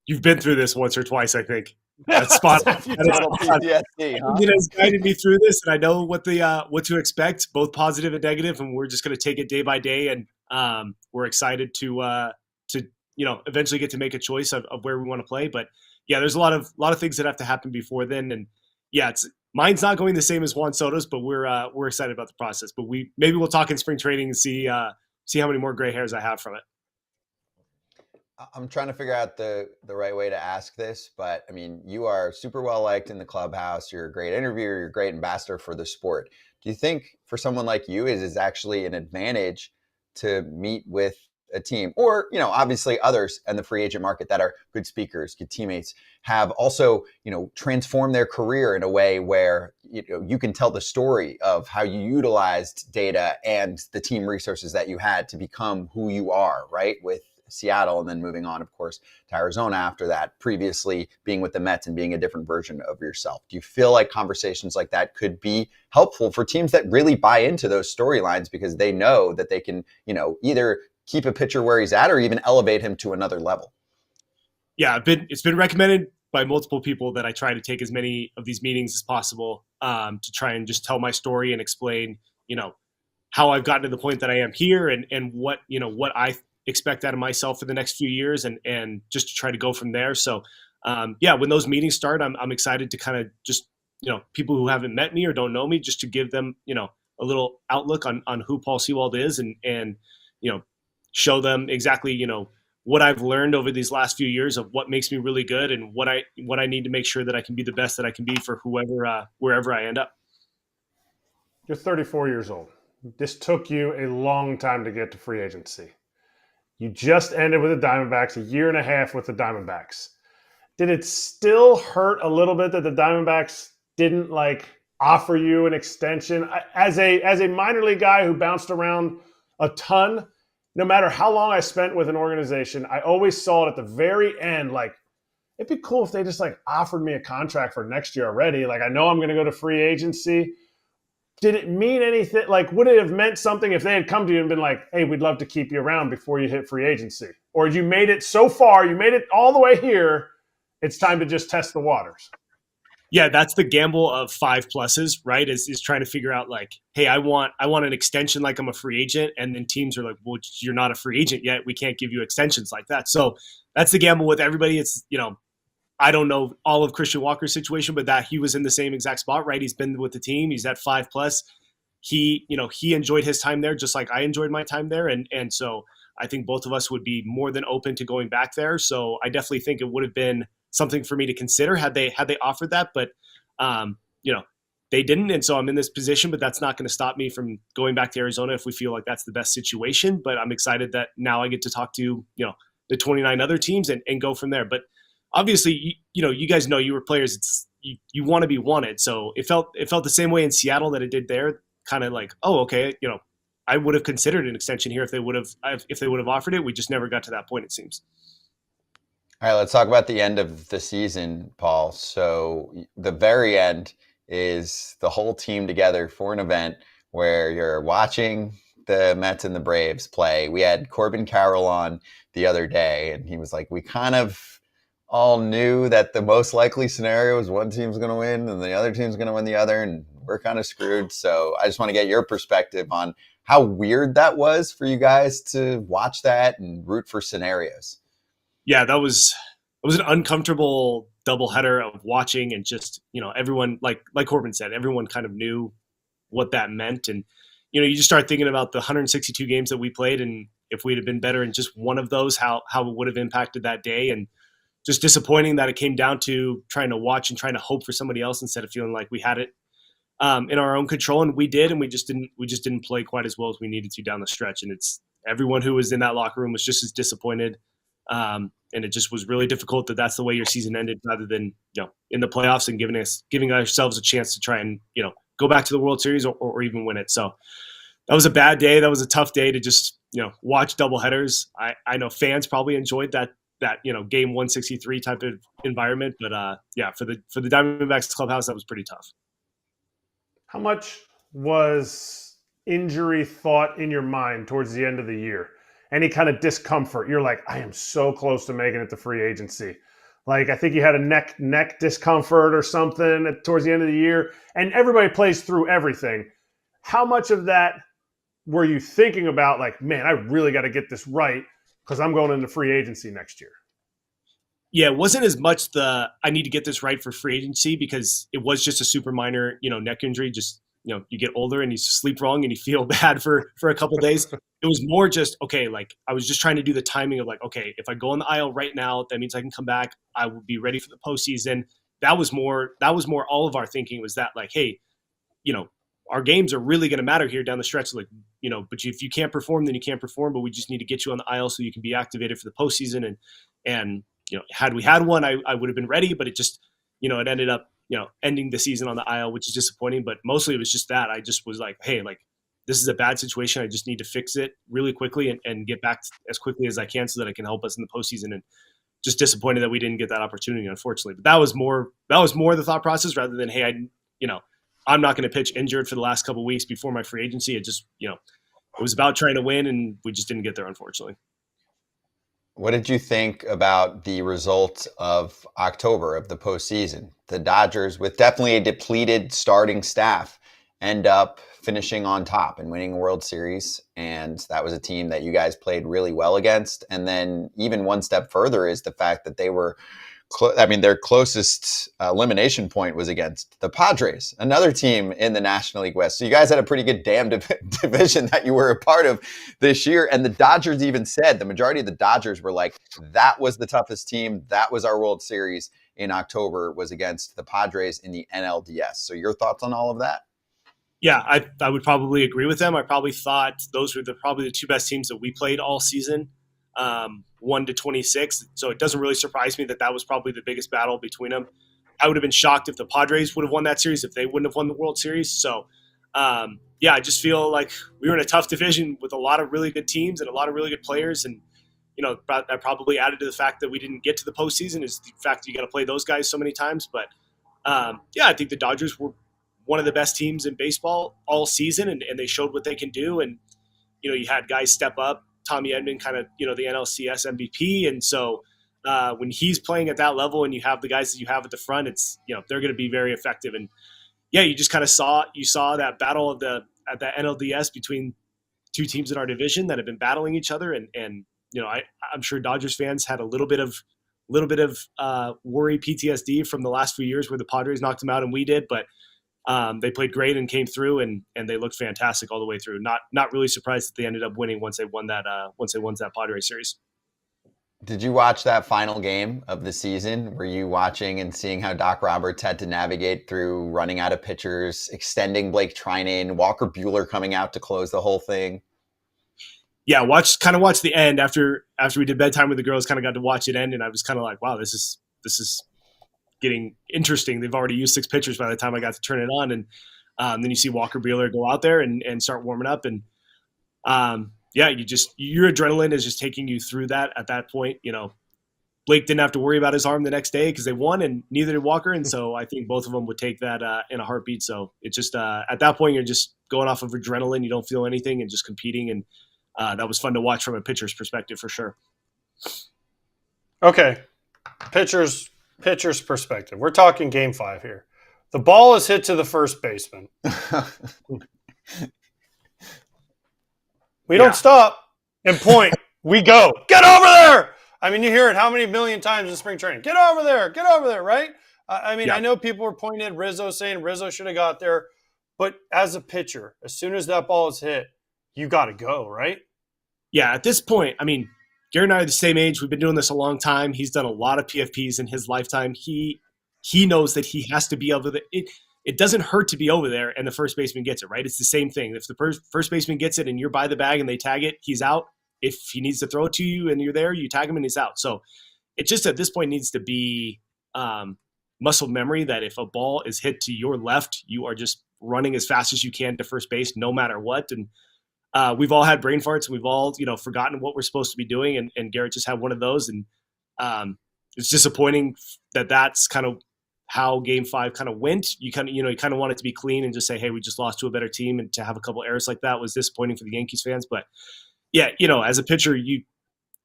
You've been through this once or twice, I think. That's spot on. PTSD, huh? Has guided me through this, and I know what to expect, both positive and negative, and we're just going to take it day by day. And we're excited to eventually get to make a choice of where we want to play. But yeah, there's a lot of things that have to happen before then. And yeah, mine's not going the same as Juan Soto's, but we're excited about the process. But maybe we'll talk in spring training and see how many more gray hairs I have from it. I'm trying to figure out the right way to ask this, but I mean, you are super well liked in the clubhouse. You're a great interviewer. You're a great ambassador for the sport. Do you think for someone like you, is actually an advantage to meet with a team, or, obviously others in the free agent market that are good speakers, good teammates, have also, transformed their career in a way where, you can tell the story of how you utilized data and the team resources that you had to become who you are, right? With Seattle, and then moving on, of course, to Arizona after that, previously being with the Mets and being a different version of yourself. Do you feel like conversations like that could be helpful for teams that really buy into those storylines because they know that they can, either keep a pitcher where he's at or even elevate him to another level? Yeah, it's been recommended by multiple people that I try to take as many of these meetings as possible to try and just tell my story and explain, how I've gotten to the point that I am here and what I expect out of myself for the next few years and just to try to go from there. So when those meetings start, I'm excited to kind of just, people who haven't met me or don't know me, just to give them, a little outlook on who Paul Sewald is and show them exactly, what I've learned over these last few years of what makes me really good and what I need to make sure that I can be the best that I can be for wherever I end up. You're 34 years old. This took you a long time to get to free agency. You just ended with the Diamondbacks, a year and a half with the Diamondbacks. Did it still hurt a little bit that the Diamondbacks didn't offer you an extension? As a minor league guy who bounced around a ton, no matter how long I spent with an organization, I always saw it at the very end, it'd be cool if they just offered me a contract for next year already. I know I'm going to go to free agency. Did it mean anything? Would it have meant something if they had come to you and been like, hey, we'd love to keep you around before you hit free agency? Or you made it so far, you made it all the way here, it's time to just test the waters? Yeah, that's the gamble of 5+, right? Is trying to figure out hey, I want an extension like I'm a free agent. And then teams are like, well, you're not a free agent yet. We can't give you extensions like that. So that's the gamble with everybody. It's, I don't know all of Christian Walker's situation, but that he was in the same exact spot, right? He's been with the team. He's at 5+. He enjoyed his time there just like I enjoyed my time there. And so I think both of us would be more than open to going back there. So I definitely think it would have been something for me to consider had they offered that, but they didn't. And so I'm in this position, but that's not going to stop me from going back to Arizona if we feel like that's the best situation. But I'm excited that now I get to talk to, the 29 other teams and go from there. But obviously, you guys know, you were players. It's you want to be wanted. So it felt the same way in Seattle that it did there. Kind of oh, okay, I would have considered an extension here if they would have offered it. We just never got to that point, it seems. All right, let's talk about the end of the season, Paul. So the very end is the whole team together for an event where you're watching the Mets and the Braves play. We had Corbin Carroll on the other day, and he was like, we kind of all knew that the most likely scenario is one team's going to win and the other team's going to win the other, and we're kind of screwed. So I just want to get your perspective on how weird that was for you guys to watch that and root for scenarios. Yeah, it was an uncomfortable doubleheader of watching, and just, everyone, like Corbin said, everyone kind of knew what that meant. And, you just start thinking about the 162 games that we played, and if we'd have been better in just one of those, how it would have impacted that day. And just disappointing that it came down to trying to watch and trying to hope for somebody else instead of feeling like we had it in our own control. And we did, and we just didn't play quite as well as we needed to down the stretch. And it's everyone who was in that locker room was just as disappointed. And it just was really difficult that that's the way your season ended, rather than, in the playoffs and giving ourselves a chance to try and, go back to the World Series or even win it. So that was a bad day. That was a tough day to just, watch doubleheaders. I know fans probably enjoyed that game 163 type of environment, but for the Diamondbacks clubhouse, that was pretty tough. How much was injury thought in your mind towards the end of the year? Any kind of discomfort? You're like, I am so close to making it to free agency. Like, I think you had a neck discomfort or something towards the end of the year, and everybody plays through everything. How much of that were you thinking about, like, man, I really got to get this right because I'm going into free agency next year? Yeah, it wasn't as much I need to get this right for free agency, because it was just a super minor, neck injury. Just, you get older and you sleep wrong and you feel bad for a couple of days. It was more just, okay, like I was just trying to do the timing of like, okay, if I go on the IL right now, that means I can come back. I will be ready for the postseason. That was more all of our thinking, was that like, hey, our games are really going to matter here down the stretch. Like, but if you can't perform, then you can't perform, but we just need to get you on the IL so you can be activated for the postseason. And had we had one, I would have been ready, but it just, it ended up, ending the season on the IL, which is disappointing. But mostly it was just that I just was like, hey, like, this is a bad situation. I just need to fix it really quickly and get back as quickly as I can so that I can help us in the postseason. And just disappointed that we didn't get that opportunity, unfortunately. But that was more the thought process, rather than, hey, I'm not going to pitch injured for the last couple of weeks before my free agency. It just, it was about trying to win, and we just didn't get there, unfortunately. What did you think about the results of October of the postseason? The Dodgers, with definitely a depleted starting staff, end up finishing on top and winning a World Series. And that was a team that you guys played really well against. And then even one step further is the fact that they were their closest elimination point was against the Padres, another team in the National League West. So you guys had a pretty good damn division that you were a part of this year. And the Dodgers even said, the majority of the Dodgers were like, that was the toughest team. That was our World Series in October, was against the Padres in the NLDS. So your thoughts on all of that? Yeah, I would probably agree with them. I probably thought those were probably the two best teams that we played all season. 1-26. So it doesn't really surprise me that was probably the biggest battle between them. I would have been shocked if the Padres would have won that series, if they wouldn't have won the World Series. So, I just feel like we were in a tough division with a lot of really good teams and a lot of really good players. And, that probably added to the fact that we didn't get to the postseason, is the fact that you got to play those guys so many times. But, I think the Dodgers were one of the best teams in baseball all season, and they showed what they can do. And, you had guys step up. Tommy Edman, kind of, the NLCS MVP. And so when he's playing at that level and you have the guys that you have at the front, it's, they're going to be very effective. And you just kind of saw that battle at the NLDS between two teams in our division that have been battling each other. And I'm sure Dodgers fans had a little bit of worry, PTSD from the last few years where the Padres knocked them out and we did, but they played great and came through, and they looked fantastic all the way through. Not really surprised that they ended up winning once they won that Padres series. Did you watch that final game of the season? Were you watching and seeing how Doc Roberts had to navigate through running out of pitchers, extending Blake Trinan, Walker Buehler coming out to close the whole thing? Yeah, watched the end after we did bedtime with the girls. Kind of got to watch it end, and I was kind of like, wow, this is getting interesting. They've already used 6 pitchers by the time I got to turn it on. And then you see Walker Buehler go out there and start warming up. And your adrenaline is just taking you through that at that point. Blake didn't have to worry about his arm the next day because they won, and neither did Walker. And so I think both of them would take that in a heartbeat. So it's just at that point, you're just going off of adrenaline. You don't feel anything and just competing. And that was fun to watch from a pitcher's perspective for sure. Okay. Pitcher's perspective. We're talking game 5 here. The ball is hit to the first baseman. We don't stop and point. We go. Get over there. I mean, you hear it how many million times in spring training? Get over there. Get over there, right? I know people were pointing at Rizzo, saying Rizzo should have got there. But as a pitcher, as soon as that ball is hit, you got to go, right? Yeah, at this point, I mean, Gary and I are the same age. We've been doing this a long time. He's done a lot of PFPs in his lifetime. He knows that he has to be over there. It doesn't hurt to be over there and the first baseman gets it, right? It's the same thing. If the first baseman gets it and you're by the bag and they tag it, he's out. If he needs to throw it to you and you're there, you tag him and he's out. So it just at this point needs to be muscle memory that if a ball is hit to your left, you are just running as fast as you can to first base, no matter what. And we've all had brain farts, and we've all, forgotten what we're supposed to be doing. And Garrett just had one of those. And it's disappointing that that's kind of how Game 5 kind of went. You kind of want it to be clean and just say, hey, we just lost to a better team, and to have a couple errors like that was disappointing for the Yankees fans. But yeah, as a pitcher,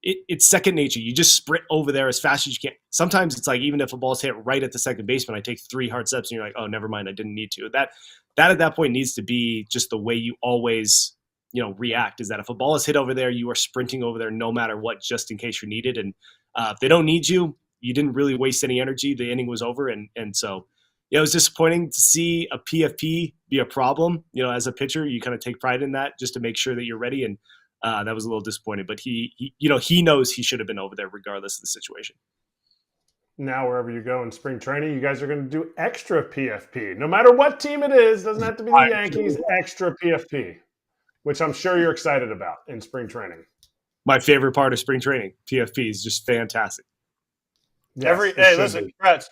it's second nature. You just sprint over there as fast as you can. Sometimes it's like, even if a ball's hit right at the second baseman, I take 3 hard steps and you're like, oh, never mind, I didn't need to. That at that point needs to be just the way you always, react, is that if a ball is hit over there, you are sprinting over there no matter what, just in case you're needed. And if they don't need you, you didn't really waste any energy. The inning was over. And so, it was disappointing to see a PFP be a problem. As a pitcher, you kind of take pride in that just to make sure that you're ready. And that was a little disappointing, but he knows he should have been over there regardless of the situation. Now, wherever you go in spring training, you guys are going to do extra PFP. No matter what team it is, doesn't have to be the Yankees, extra PFP, which I'm sure you're excited about in spring training. My favorite part of spring training, PFP, is just fantastic. Yes, listen, Kratz,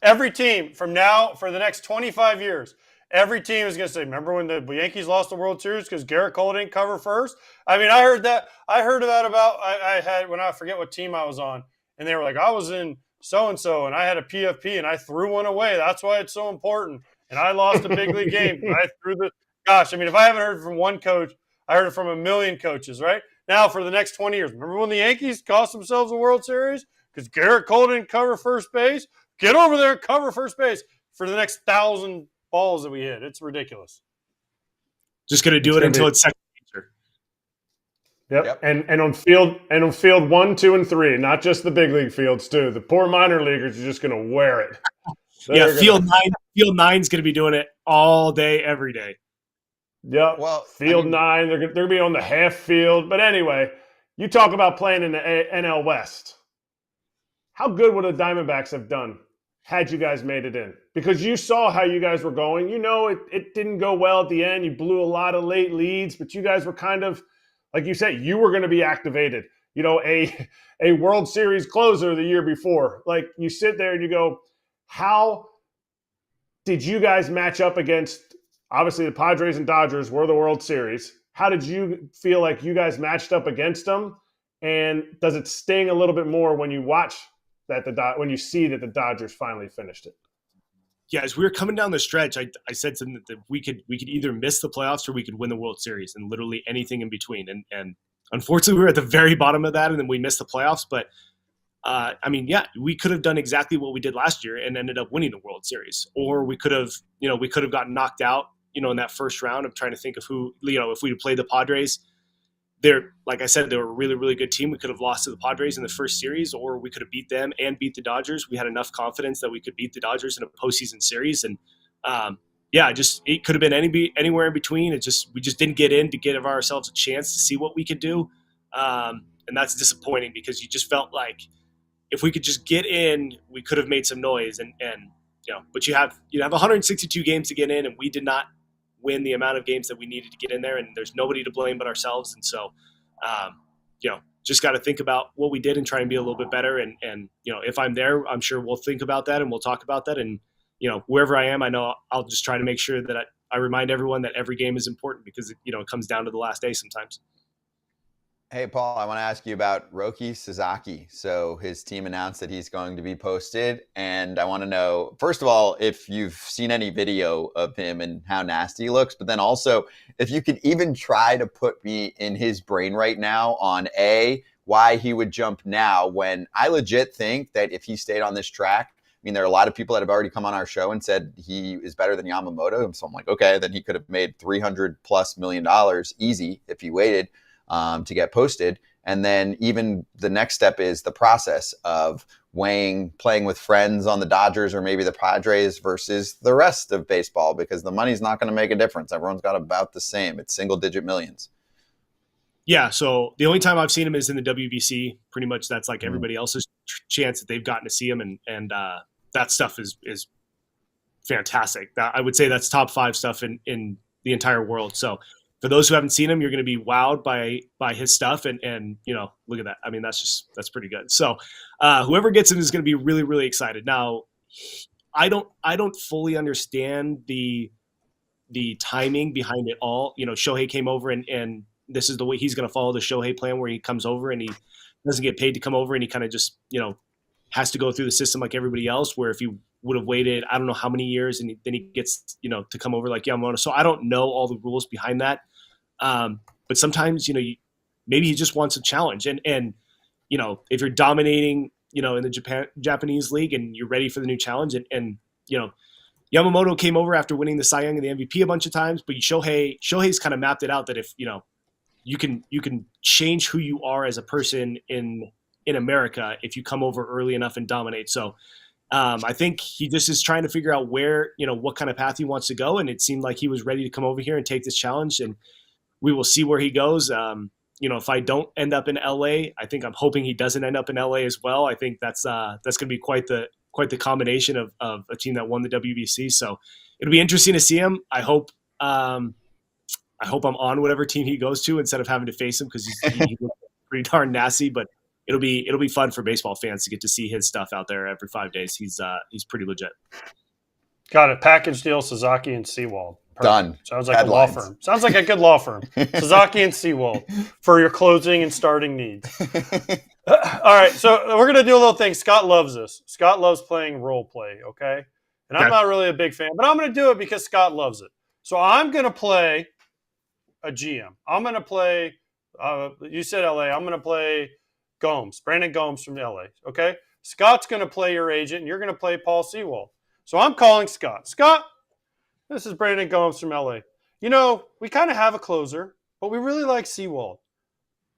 every team from now for the next 25 years, every team is going to say, remember when the Yankees lost the World Series because Garrett Cole didn't cover first? I mean, I heard that. I had, when I forget what team I was on, and they were like, I was in so-and-so, and I had a PFP, and I threw one away. That's why it's so important. And I lost a big league game. And I threw gosh, I mean, if I haven't heard it from one coach, I heard it from a million coaches, right? Now, for the next 20 years, remember when the Yankees cost themselves a World Series because Garrett Cole didn't cover first base? Get over there and cover first base for the next 1,000 balls that we hit. It's ridiculous. Just going to do it until it's second nature. Yep. And on field 1, 2, and 3, not just the big league fields too. The poor minor leaguers are just going to wear it. Field 9's going to be doing it all day, every day. Yep. Well, field 9, they're going to be on the half field. But anyway, you talk about playing in the NL West. How good would the Diamondbacks have done had you guys made it in? Because you saw how you guys were going. It didn't go well at the end. You blew a lot of late leads, but you guys were kind of, like you said, you were going to be activated. A World Series closer the year before. Like, you sit there and you go, how did you guys match up against, obviously the Padres and Dodgers were the World Series. How did you feel like you guys matched up against them? And does it sting a little bit more when you watch when you see that the Dodgers finally finished it? Yeah, as we were coming down the stretch, I said something that we could either miss the playoffs or we could win the World Series, and literally anything in between. And unfortunately, we were at the very bottom of that, and then we missed the playoffs. But we could have done exactly what we did last year and ended up winning the World Series, or we could have gotten knocked out, in that first round. I'm trying to think of who, if we had played the Padres. Like I said, they were a really, really good team. We could have lost to the Padres in the first series, or we could have beat them and beat the Dodgers. We had enough confidence that we could beat the Dodgers in a postseason series. And it could have been anywhere in between. We just didn't get in to give ourselves a chance to see what we could do. And that's disappointing, because you just felt like if we could just get in, we could have made some noise. But you have 162 games to get in, and we did not win the amount of games that we needed to get in there, and there's nobody to blame but ourselves. And so, just got to think about what we did and try and be a little bit better. And if I'm there, I'm sure we'll think about that and we'll talk about that. And, wherever I am, I know I'll just try to make sure that I remind everyone that every game is important, because, it comes down to the last day sometimes. Hey, Paul, I want to ask you about Roki Sasaki. So his team announced that he's going to be posted. And I want to know, first of all, if you've seen any video of him and how nasty he looks, but then also if you could even try to put me in his brain right now on why he would jump now, when I legit think that if he stayed on this track, I mean, there are a lot of people that have already come on our show and said he is better than Yamamoto. And so I'm like, okay, then he could have made $300+ million easy if he waited to get posted. And then even the next step is the process of weighing playing with friends on the Dodgers or maybe the Padres versus the rest of baseball, because the money's not going to make a difference. Everyone's got about the same. It's single-digit millions. Yeah, so the only time I've seen him is in the WBC. Pretty much that's like everybody else's chance that they've gotten to see him, and that stuff is fantastic. I would say that's top 5 stuff in the entire world. So for those who haven't seen him, you're going to be wowed by his stuff, and look at that. I mean, that's pretty good. So whoever gets him is going to be really, really excited. Now, I don't fully understand the the timing behind it all. Shohei came over and this is the way he's going to follow the Shohei plan, where he comes over and he doesn't get paid to come over, and he kind of just, has to go through the system like everybody else, where if he would have waited, I don't know how many years, and then he gets, to come over like Yamamoto. So I don't know all the rules behind that. But sometimes, maybe he just wants a challenge. And if you're dominating, in the Japanese league and you're ready for the new challenge, and Yamamoto came over after winning the Cy Young and the MVP a bunch of times, but Shohei's kind of mapped it out that if, you can change who you are as a person in America if you come over early enough and dominate. So I think he just is trying to figure out where, what kind of path he wants to go. And it seemed like he was ready to come over here and take this challenge, and we will see where he goes. If I don't end up in LA, I think I'm hoping he doesn't end up in LA as well. I think that's going to be quite the combination of a team that won the WBC. So it'll be interesting to see him. I hope I'm on whatever team he goes to instead of having to face him, because he looks pretty darn nasty. But it'll be fun for baseball fans to get to see his stuff out there every 5 days. He's pretty legit. Got it. Package deal, Sasaki and Sewald. Perfect. Done. Sounds like Headlines. a law firm. Sounds like a good law firm. Sasaki and Sewald for your closing and starting needs. All right, so we're going to do a little thing. Scott loves this. Scott loves playing role play, okay? And I'm not really a big fan, but I'm going to do it because Scott loves it. So I'm going to play a GM. I'm going to play, you said LA, I'm going to play Gomes, Brandon Gomes from LA, okay? Scott's going to play your agent, and you're going to play Paul Sewald. So I'm calling Scott. Scott, this is Brandon Gomes from LA. We kind of have a closer, but we really like Sewald.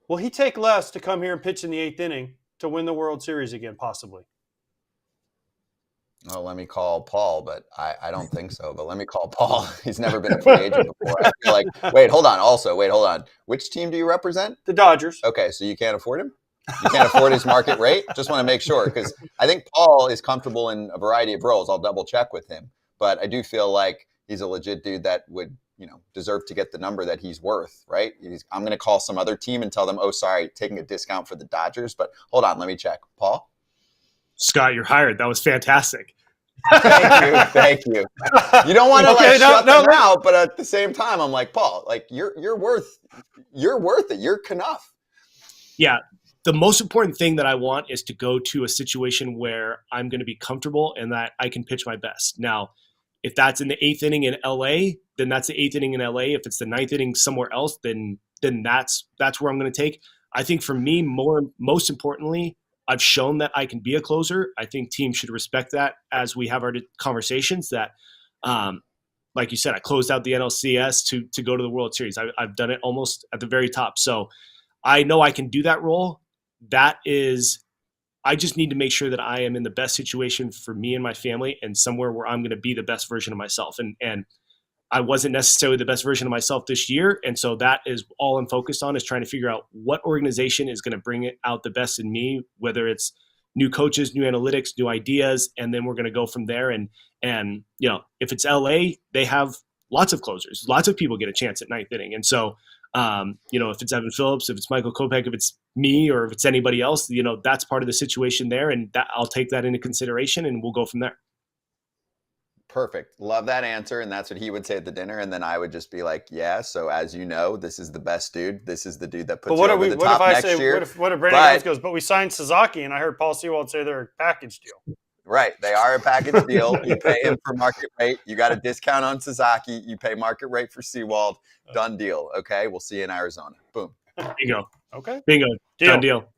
Will he take less to come here and pitch in the 8th inning to win the World Series again, possibly? Oh, let me call Paul, but I don't think so. But let me call Paul. He's never been a free agent before. I feel like, hold on. Which team do you represent? The Dodgers. Okay, so you can't afford him? You can't afford his market rate? Just want to make sure, because I think Paul is comfortable in a variety of roles. I'll double check with him. But I do feel like he's a legit dude that would, deserve to get the number that he's worth, right? I'm going to call some other team and tell them, oh, sorry, taking a discount for the Dodgers. But hold on, let me check. Paul? Scott, you're hired. That was fantastic. Thank you. You don't want to shut them out, but at the same time, I'm like, Paul, like you're worth it. You're Knuff. Yeah. The most important thing that I want is to go to a situation where I'm going to be comfortable and that I can pitch my best. Now, if that's in the 8th inning in LA, then that's the 8th inning in LA. If it's the 9th inning somewhere else, then that's where I'm going to take. I think for me, most importantly, I've shown that I can be a closer. I think teams should respect that as we have our conversations that, like you said, I closed out the NLCS to go to the World Series. I've done it almost at the very top. So I know I can do that role. I just need to make sure that I am in the best situation for me and my family and somewhere where I'm going to be the best version of myself. And I wasn't necessarily the best version of myself this year. And so that is all I'm focused on, is trying to figure out what organization is going to bring out the best in me, whether it's new coaches, new analytics, new ideas, and then we're going to go from there. And if it's LA, they have lots of closers. Lots of people get a chance at 9th inning. And so, if it's Evan Phillips, if it's Michael Kopech, if it's me, or if it's anybody else, that's part of the situation there. And that I'll take that into consideration and we'll go from there. Perfect. Love that answer. And that's what he would say at the dinner. And then I would just be like, yeah, so as you know, this is the best dude. This is the dude that puts you over the top next year. What if Brandon Jones goes, but we signed Sasaki, and I heard Paul Sewald say they're a package deal. Right. They are a package deal. You pay him for market rate. You got a discount on Sasaki. You pay market rate for Sewald. Done deal. Okay. We'll see you in Arizona. Boom. Bingo. Okay. Bingo. Done deal.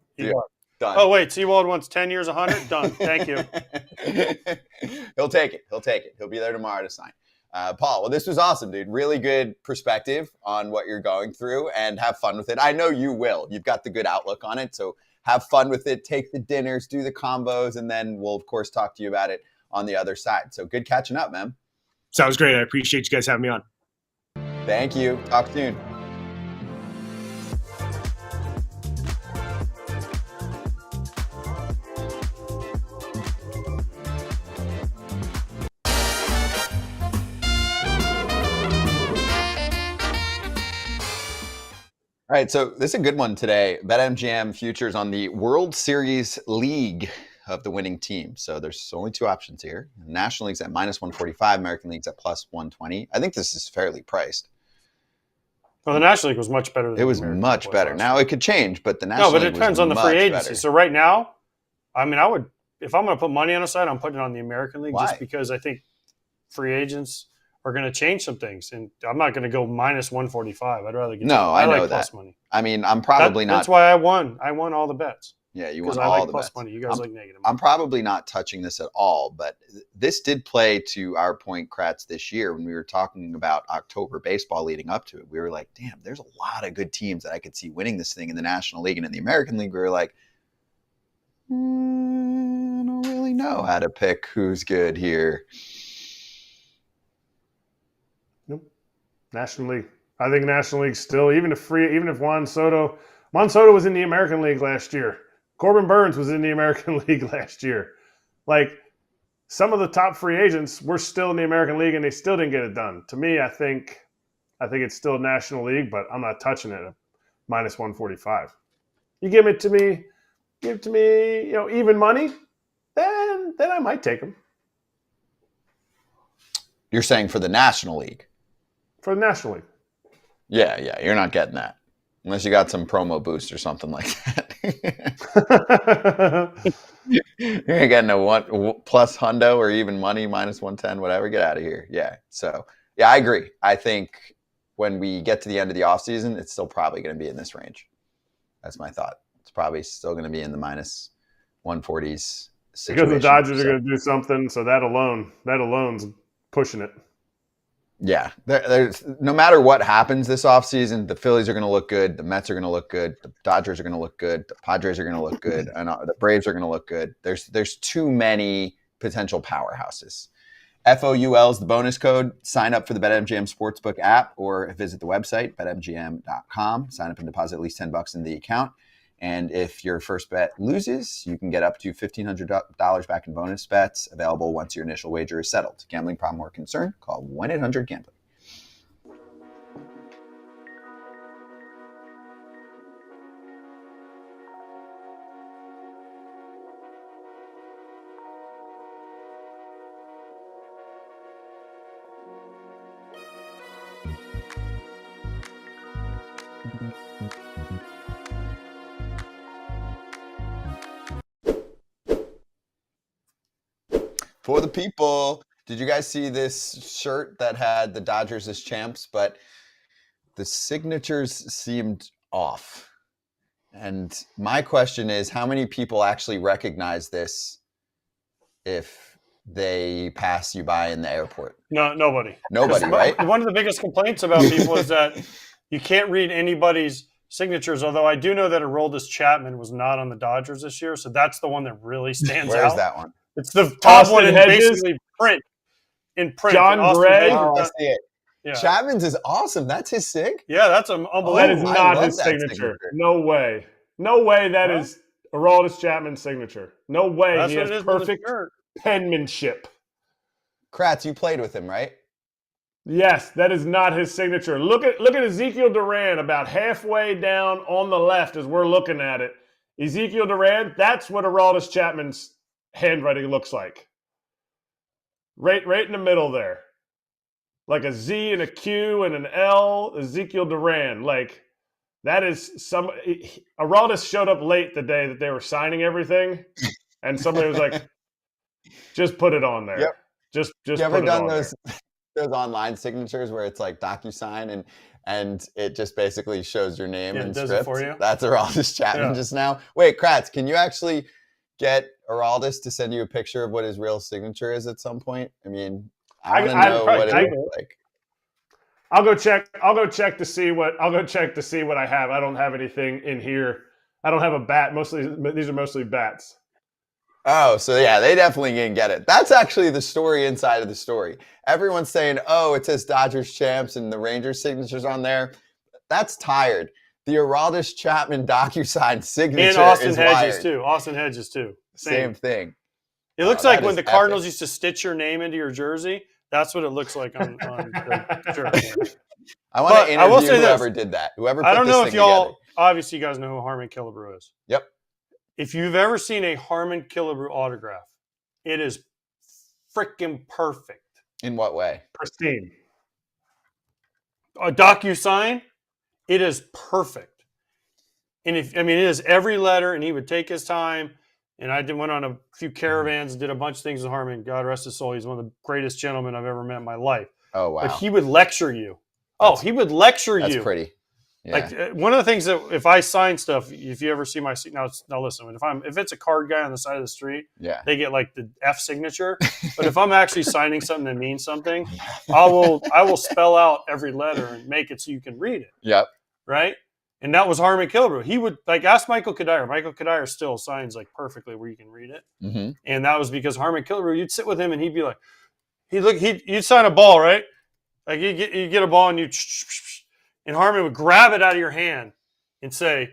Done. Oh, wait. Sewald wants 10 years, 100. Done. Thank you. He'll take it. He'll be there tomorrow to sign. Paul, well, this was awesome, dude. Really good perspective on what you're going through, and have fun with it. I know you will. You've got the good outlook on it. So have fun with it. Take the dinners, do the combos, and then we'll, of course, talk to you about it on the other side. So good catching up, man. Sounds great. I appreciate you guys having me on. Thank you. Talk soon. All right, so this is a good one today. BetMGM futures on the World Series League of the winning team. So there's only two options here. National League's at -145, American League's at +120. I think this is fairly priced. Well, the National League was much better than It was the American much League better. last Now year. it could change, but the National No, but League it depends was on the much free agency. better. So right now, I mean, I would, if I'm going to put money on a side, I'm putting it on the American League Why? just because I think free agents are going to change some things, and I'm not going to go -145. I'd rather get. No, I know like that. plus money. I mean, I'm probably not. That's why I won. I won all the bets Yeah, you because want I all like the plus bets. money. You guys like negative. I'm probably not touching this at all, but this did play to our point, Kratz, this year when we were talking about October baseball leading up to it. We were like, damn, there's a lot of good teams that I could see winning this thing in the National League. And in the American League, we were like, I don't really know how to pick who's good here. Nope. National League. I think National League still, even if Juan Soto was in the American League last year. Corbin Burns was in the American League last year. Like, some of the top free agents were still in the American League and they still didn't get it done. To me, I think it's still National League, but I'm not touching it at -145. You give it to me, even money, then I might take them. You're saying for the National League? For the National League. Yeah, you're not getting that. Unless you got some promo boost or something like that. You're getting a plus hundo or even money -110, whatever. Get out of here. Yeah. So, yeah, I agree. I think when we get to the end of the offseason, it's still probably going to be in this range. That's my thought. It's probably still going to be in the -140s situation. Because the Dodgers are going to do something, so that alone's pushing it. Yeah, there's no matter what happens this offseason, the Phillies are going to look good, the Mets are going to look good, the Dodgers are going to look good, the Padres are going to look good, and the Braves are going to look good. There's too many potential powerhouses. FOUL is the bonus code. Sign up for the BetMGM Sportsbook app or visit the website, betmgm.com. Sign up and deposit at least $10 in the account. And if your first bet loses, you can get up to $1,500 back in bonus bets available once your initial wager is settled. Gambling problem or concern? Call 1-800-GAMBLER. For the people, did you guys see this shirt that had the Dodgers as champs, but the signatures seemed off? And my question is, how many people actually recognize this if they pass you by in the airport? No, nobody. Nobody, right? One of the biggest complaints about people is that you can't read anybody's signatures, although I do know that Aroldis Chapman was not on the Dodgers this year, so that's the one that really stands out. Where's that one? It's the top Austin one in Hedges? basically print. In print. John Austin Gray? Hedges. Oh, I see it. Yeah. Chapman's is awesome. That's his sig? Yeah, that's unbelievable. That is I not love his that signature. No way. No way that is Aroldis Chapman's signature. No way. That's He what it has is on the perfect shirt. penmanship. Kratz, you played with him, right? Yes, that is not his signature. Look at Ezekiel Duran about halfway down on the left as we're looking at it. Ezekiel Duran, that's what Aroldis Chapman's handwriting looks like. Right in the middle there. Like a Z and a Q and an L, Ezekiel Duran. Like, that is some... Aroldis showed up late the day that they were signing everything, and somebody was like, just put it on there. Yep. Just You put ever it done on those online signatures where it's like DocuSign and it just basically shows your name Yeah, and it does script? it for you. That's Aroldis Chapman Yeah. just now. Wait, Kratz, can you actually get Aroldis to send you a picture of what his real signature is at some point? I mean, I want to know what it looks like. I'll go check to see what I have. I don't have anything in here. I don't have a bat. These are mostly bats. Oh, so yeah, they definitely didn't get it. That's actually the story inside of the story. Everyone's saying, oh, it says Dodgers champs and the Rangers signatures on there. That's tired. The Aroldis Chapman DocuSign signature And Austin is Hedges, wired. too. Austin Hedges, too. Same thing. It looks Oh, like that when is the Cardinals epic. used to stitch your name into your jersey. That's what it looks like on the shirt. I want But to I will interview say this. whoever did that. Whoever put I don't this know thing if y'all together. obviously you guys know who Harmon Killebrew is. Yep. If you've ever seen a Harmon Killebrew autograph, it is freaking perfect. In what way? Pristine. A DocuSign, it is perfect. And it is every letter, and he would take his time. And went on a few caravans, did a bunch of things with Harmon. God rest his soul. He's one of the greatest gentlemen I've ever met in my life. Oh, wow. But he would lecture you. He would lecture you. That's pretty. Yeah. Like one of the things that if I sign stuff, if you ever see my now listen, if it's a card guy on the side of the street, they get like the F signature. But if I'm actually signing something that means something, I will spell out every letter and make it so you can read it. Yep. Right. And that was Harmon Killebrew. He would ask Michael Kadire. Michael Kadire still signs like perfectly where you can read it. Mm-hmm. And that was because Harmon Killebrew, you'd sit with him and he'd be like, you'd sign a ball, right? Like you get a ball and and Harmon would grab it out of your hand and say,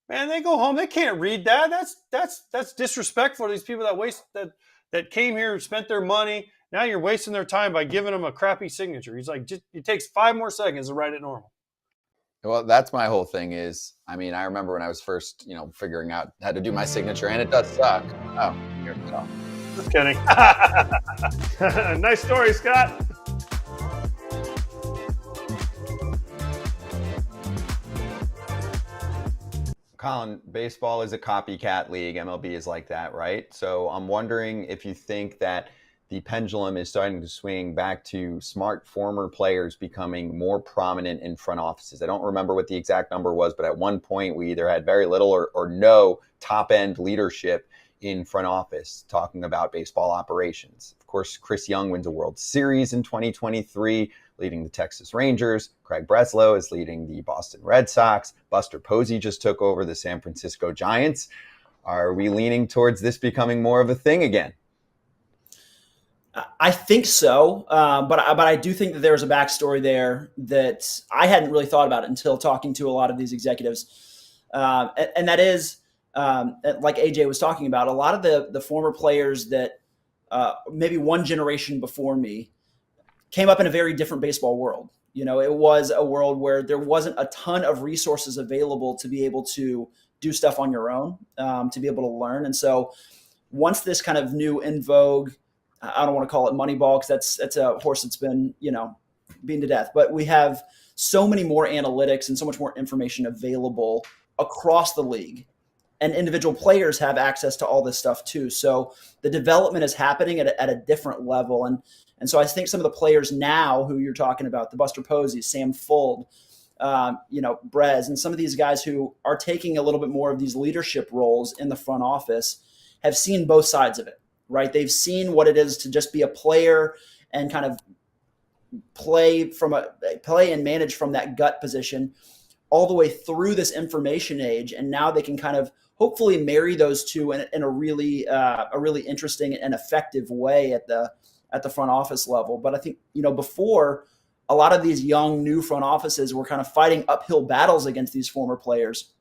"Man, they go home. They can't read that. That's disrespectful to these people that came here and spent their money. Now you're wasting their time by giving them a crappy signature." He's like, it takes 5 more seconds to write it normal. Well, that's my whole thing is, I remember when I was first, figuring out how to do my signature, and it does suck. Oh, here we go. Just kidding. Nice story, Scott. Colin, baseball is a copycat league. MLB is like that, right? So I'm wondering if you think that the pendulum is starting to swing back to smart former players becoming more prominent in front offices. I don't remember what the exact number was, but at one point we either had very little or no top-end leadership in front office talking about baseball operations. Of course, Chris Young wins a World Series in 2023, leading the Texas Rangers. Craig Breslow is leading the Boston Red Sox. Buster Posey just took over the San Francisco Giants. Are we leaning towards this becoming more of a thing again? I think so, but I do think that there's a backstory there that I hadn't really thought about it until talking to a lot of these executives, and that is, like AJ was talking about, a lot of the former players that maybe one generation before me came up in a very different baseball world. It was a world where there wasn't a ton of resources available to be able to do stuff on your own, to be able to learn. And so once this kind of new in vogue, I don't want to call it Moneyball because that's a horse that's been, beaten to death. But we have so many more analytics and so much more information available across the league. And individual players have access to all this stuff too. So the development is happening at a different level. And so I think some of the players now who you're talking about, the Buster Posey, Sam Fuld, Brez, and some of these guys who are taking a little bit more of these leadership roles in the front office have seen both sides of it. Right. They've seen what it is to just be a player and kind of play and manage from that gut position all the way through this information age. And now they can kind of hopefully marry those two in a really interesting and effective way at the front office level. But I think, before, a lot of these young new front offices were kind of fighting uphill battles against these former players,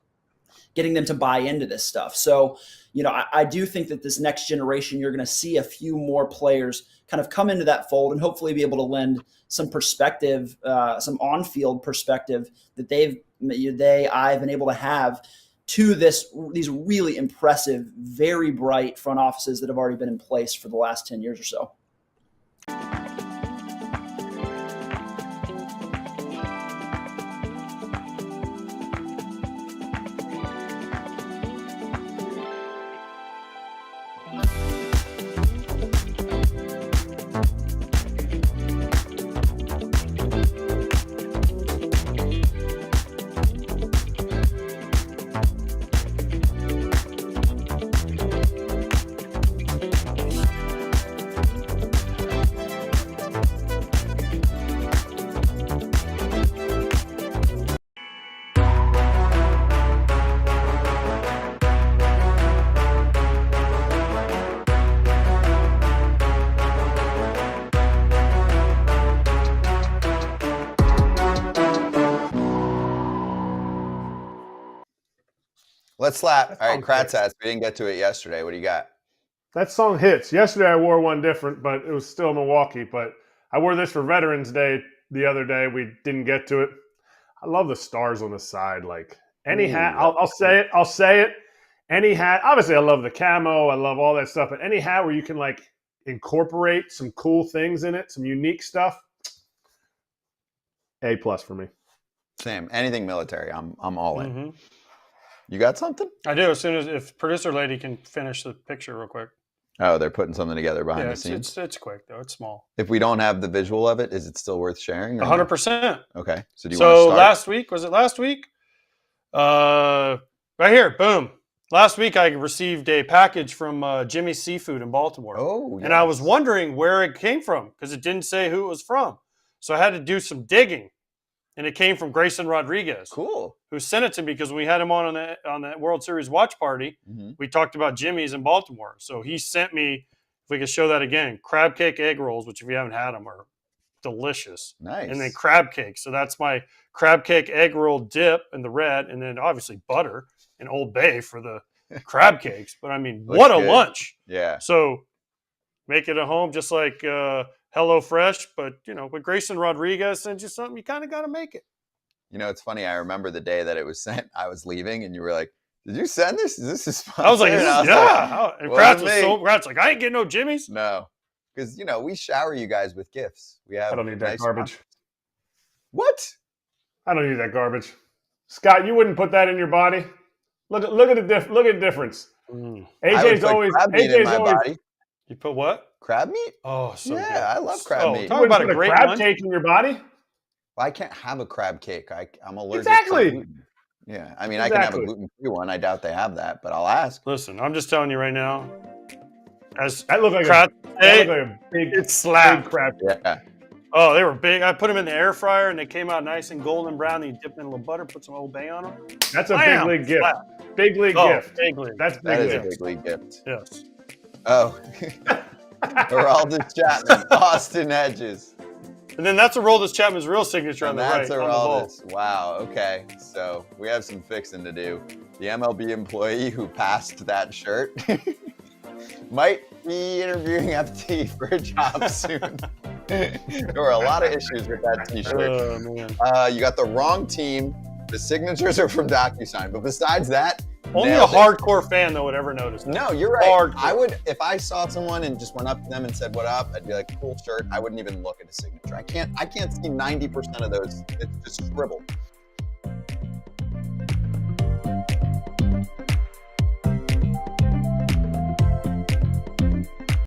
getting them to buy into this stuff. So, I do think that this next generation, you're going to see a few more players kind of come into that fold and hopefully be able to lend some perspective, some on-field perspective that I've been able to have to these really impressive, very bright front offices that have already been in place for the last 10 years or so. Let's slap. All right, Kratz asked. We didn't get to it yesterday. What do you got? That song hits. Yesterday I wore one different, but it was still Milwaukee. But I wore this for Veterans Day the other day. We didn't get to it. I love the stars on the side. Like any hat, I'll say it. Any hat, obviously I love the camo, I love all that stuff, but any hat where you can like incorporate some cool things in it, some unique stuff, A+ for me. Same. Anything military, I'm all in. Mm-hmm. You got something? I do. As soon as if producer lady can finish the picture real quick. Oh, they're putting something together behind Yeah, the scenes. it's quick though. It's small. If we don't have the visual of it, is it still worth sharing? 100%. Okay. So do you want to start? last week, was it last week? Right here, boom. Last week I received a package from Jimmy's Seafood in Baltimore. Oh, And I was wondering where it came from because it didn't say who it was from. So I had to do some digging. And it came from Grayson Rodriguez. Cool. Who sent it to me because we had him on the World Series watch party. Mm-hmm. We talked about Jimmy's in Baltimore. So he sent me, if we could show that again, crab cake egg rolls, which if you haven't had them are delicious. Nice. And then crab cake. So that's my crab cake egg roll dip in the red. And then obviously butter and Old Bay for the crab cakes. But I mean, what a lunch. Yeah. So make it at home just like Hello Fresh. But, you know, when Grayson Rodriguez sends you something, you kind of got to make it. You know, it's funny. I remember the day that it was sent. I was leaving, and you were like, "Did you send this? Is this sponsored?" I was like, yeah. And Kratz was me. so Kratz like, I ain't getting no Jimmy's. No, because you know we shower you guys with gifts. We have. I don't need that nice garbage. sponsors. What? I don't need that garbage. Scott, you wouldn't put that in your body. Look at the difference. Mm. I would AJ's put always crab meat in my body. You put what? Crab meat? Oh, so yeah, good. I love crab meat. You Talk wouldn't about a put great crab one. cake in your body. I can't have a crab cake. I'm allergic Exactly. to gluten. Yeah, I mean, I can have a Exactly. gluten-free one. I doubt they have that, but I'll ask. Listen, I'm just telling you right now. As That looked like Kratz that said, looked like a big, it slapped. big crab. Yeah. Oh, they were big. I put them in the air fryer and they came out nice and golden brown. Then you dip in a little butter, put some Old Bay on them. That's a Bam! big league gift. Slap. Big league Oh, gift. big league. That's That big is a gift. big league gift. Yes. Oh. Geraldus Chapman, Austin Hedges. And then that's Aroldis Chapman's real signature on And the right. that's on the ball. Geraldus. Wow, okay. So we have some fixing to do. The MLB employee who passed that shirt might be interviewing FT for a job soon. There were a lot of issues with that t-shirt. Oh, man. You got the wrong team. The signatures are from DocuSign. But besides that, Only a nailed it. hardcore fan, though, would ever notice that. No, you're right. Hardcore. I would, if I saw someone and just went up to them and said, "What up?" I'd be like, "Cool shirt." I wouldn't even look at a signature. I can't see 90% of those. It's just scribbled.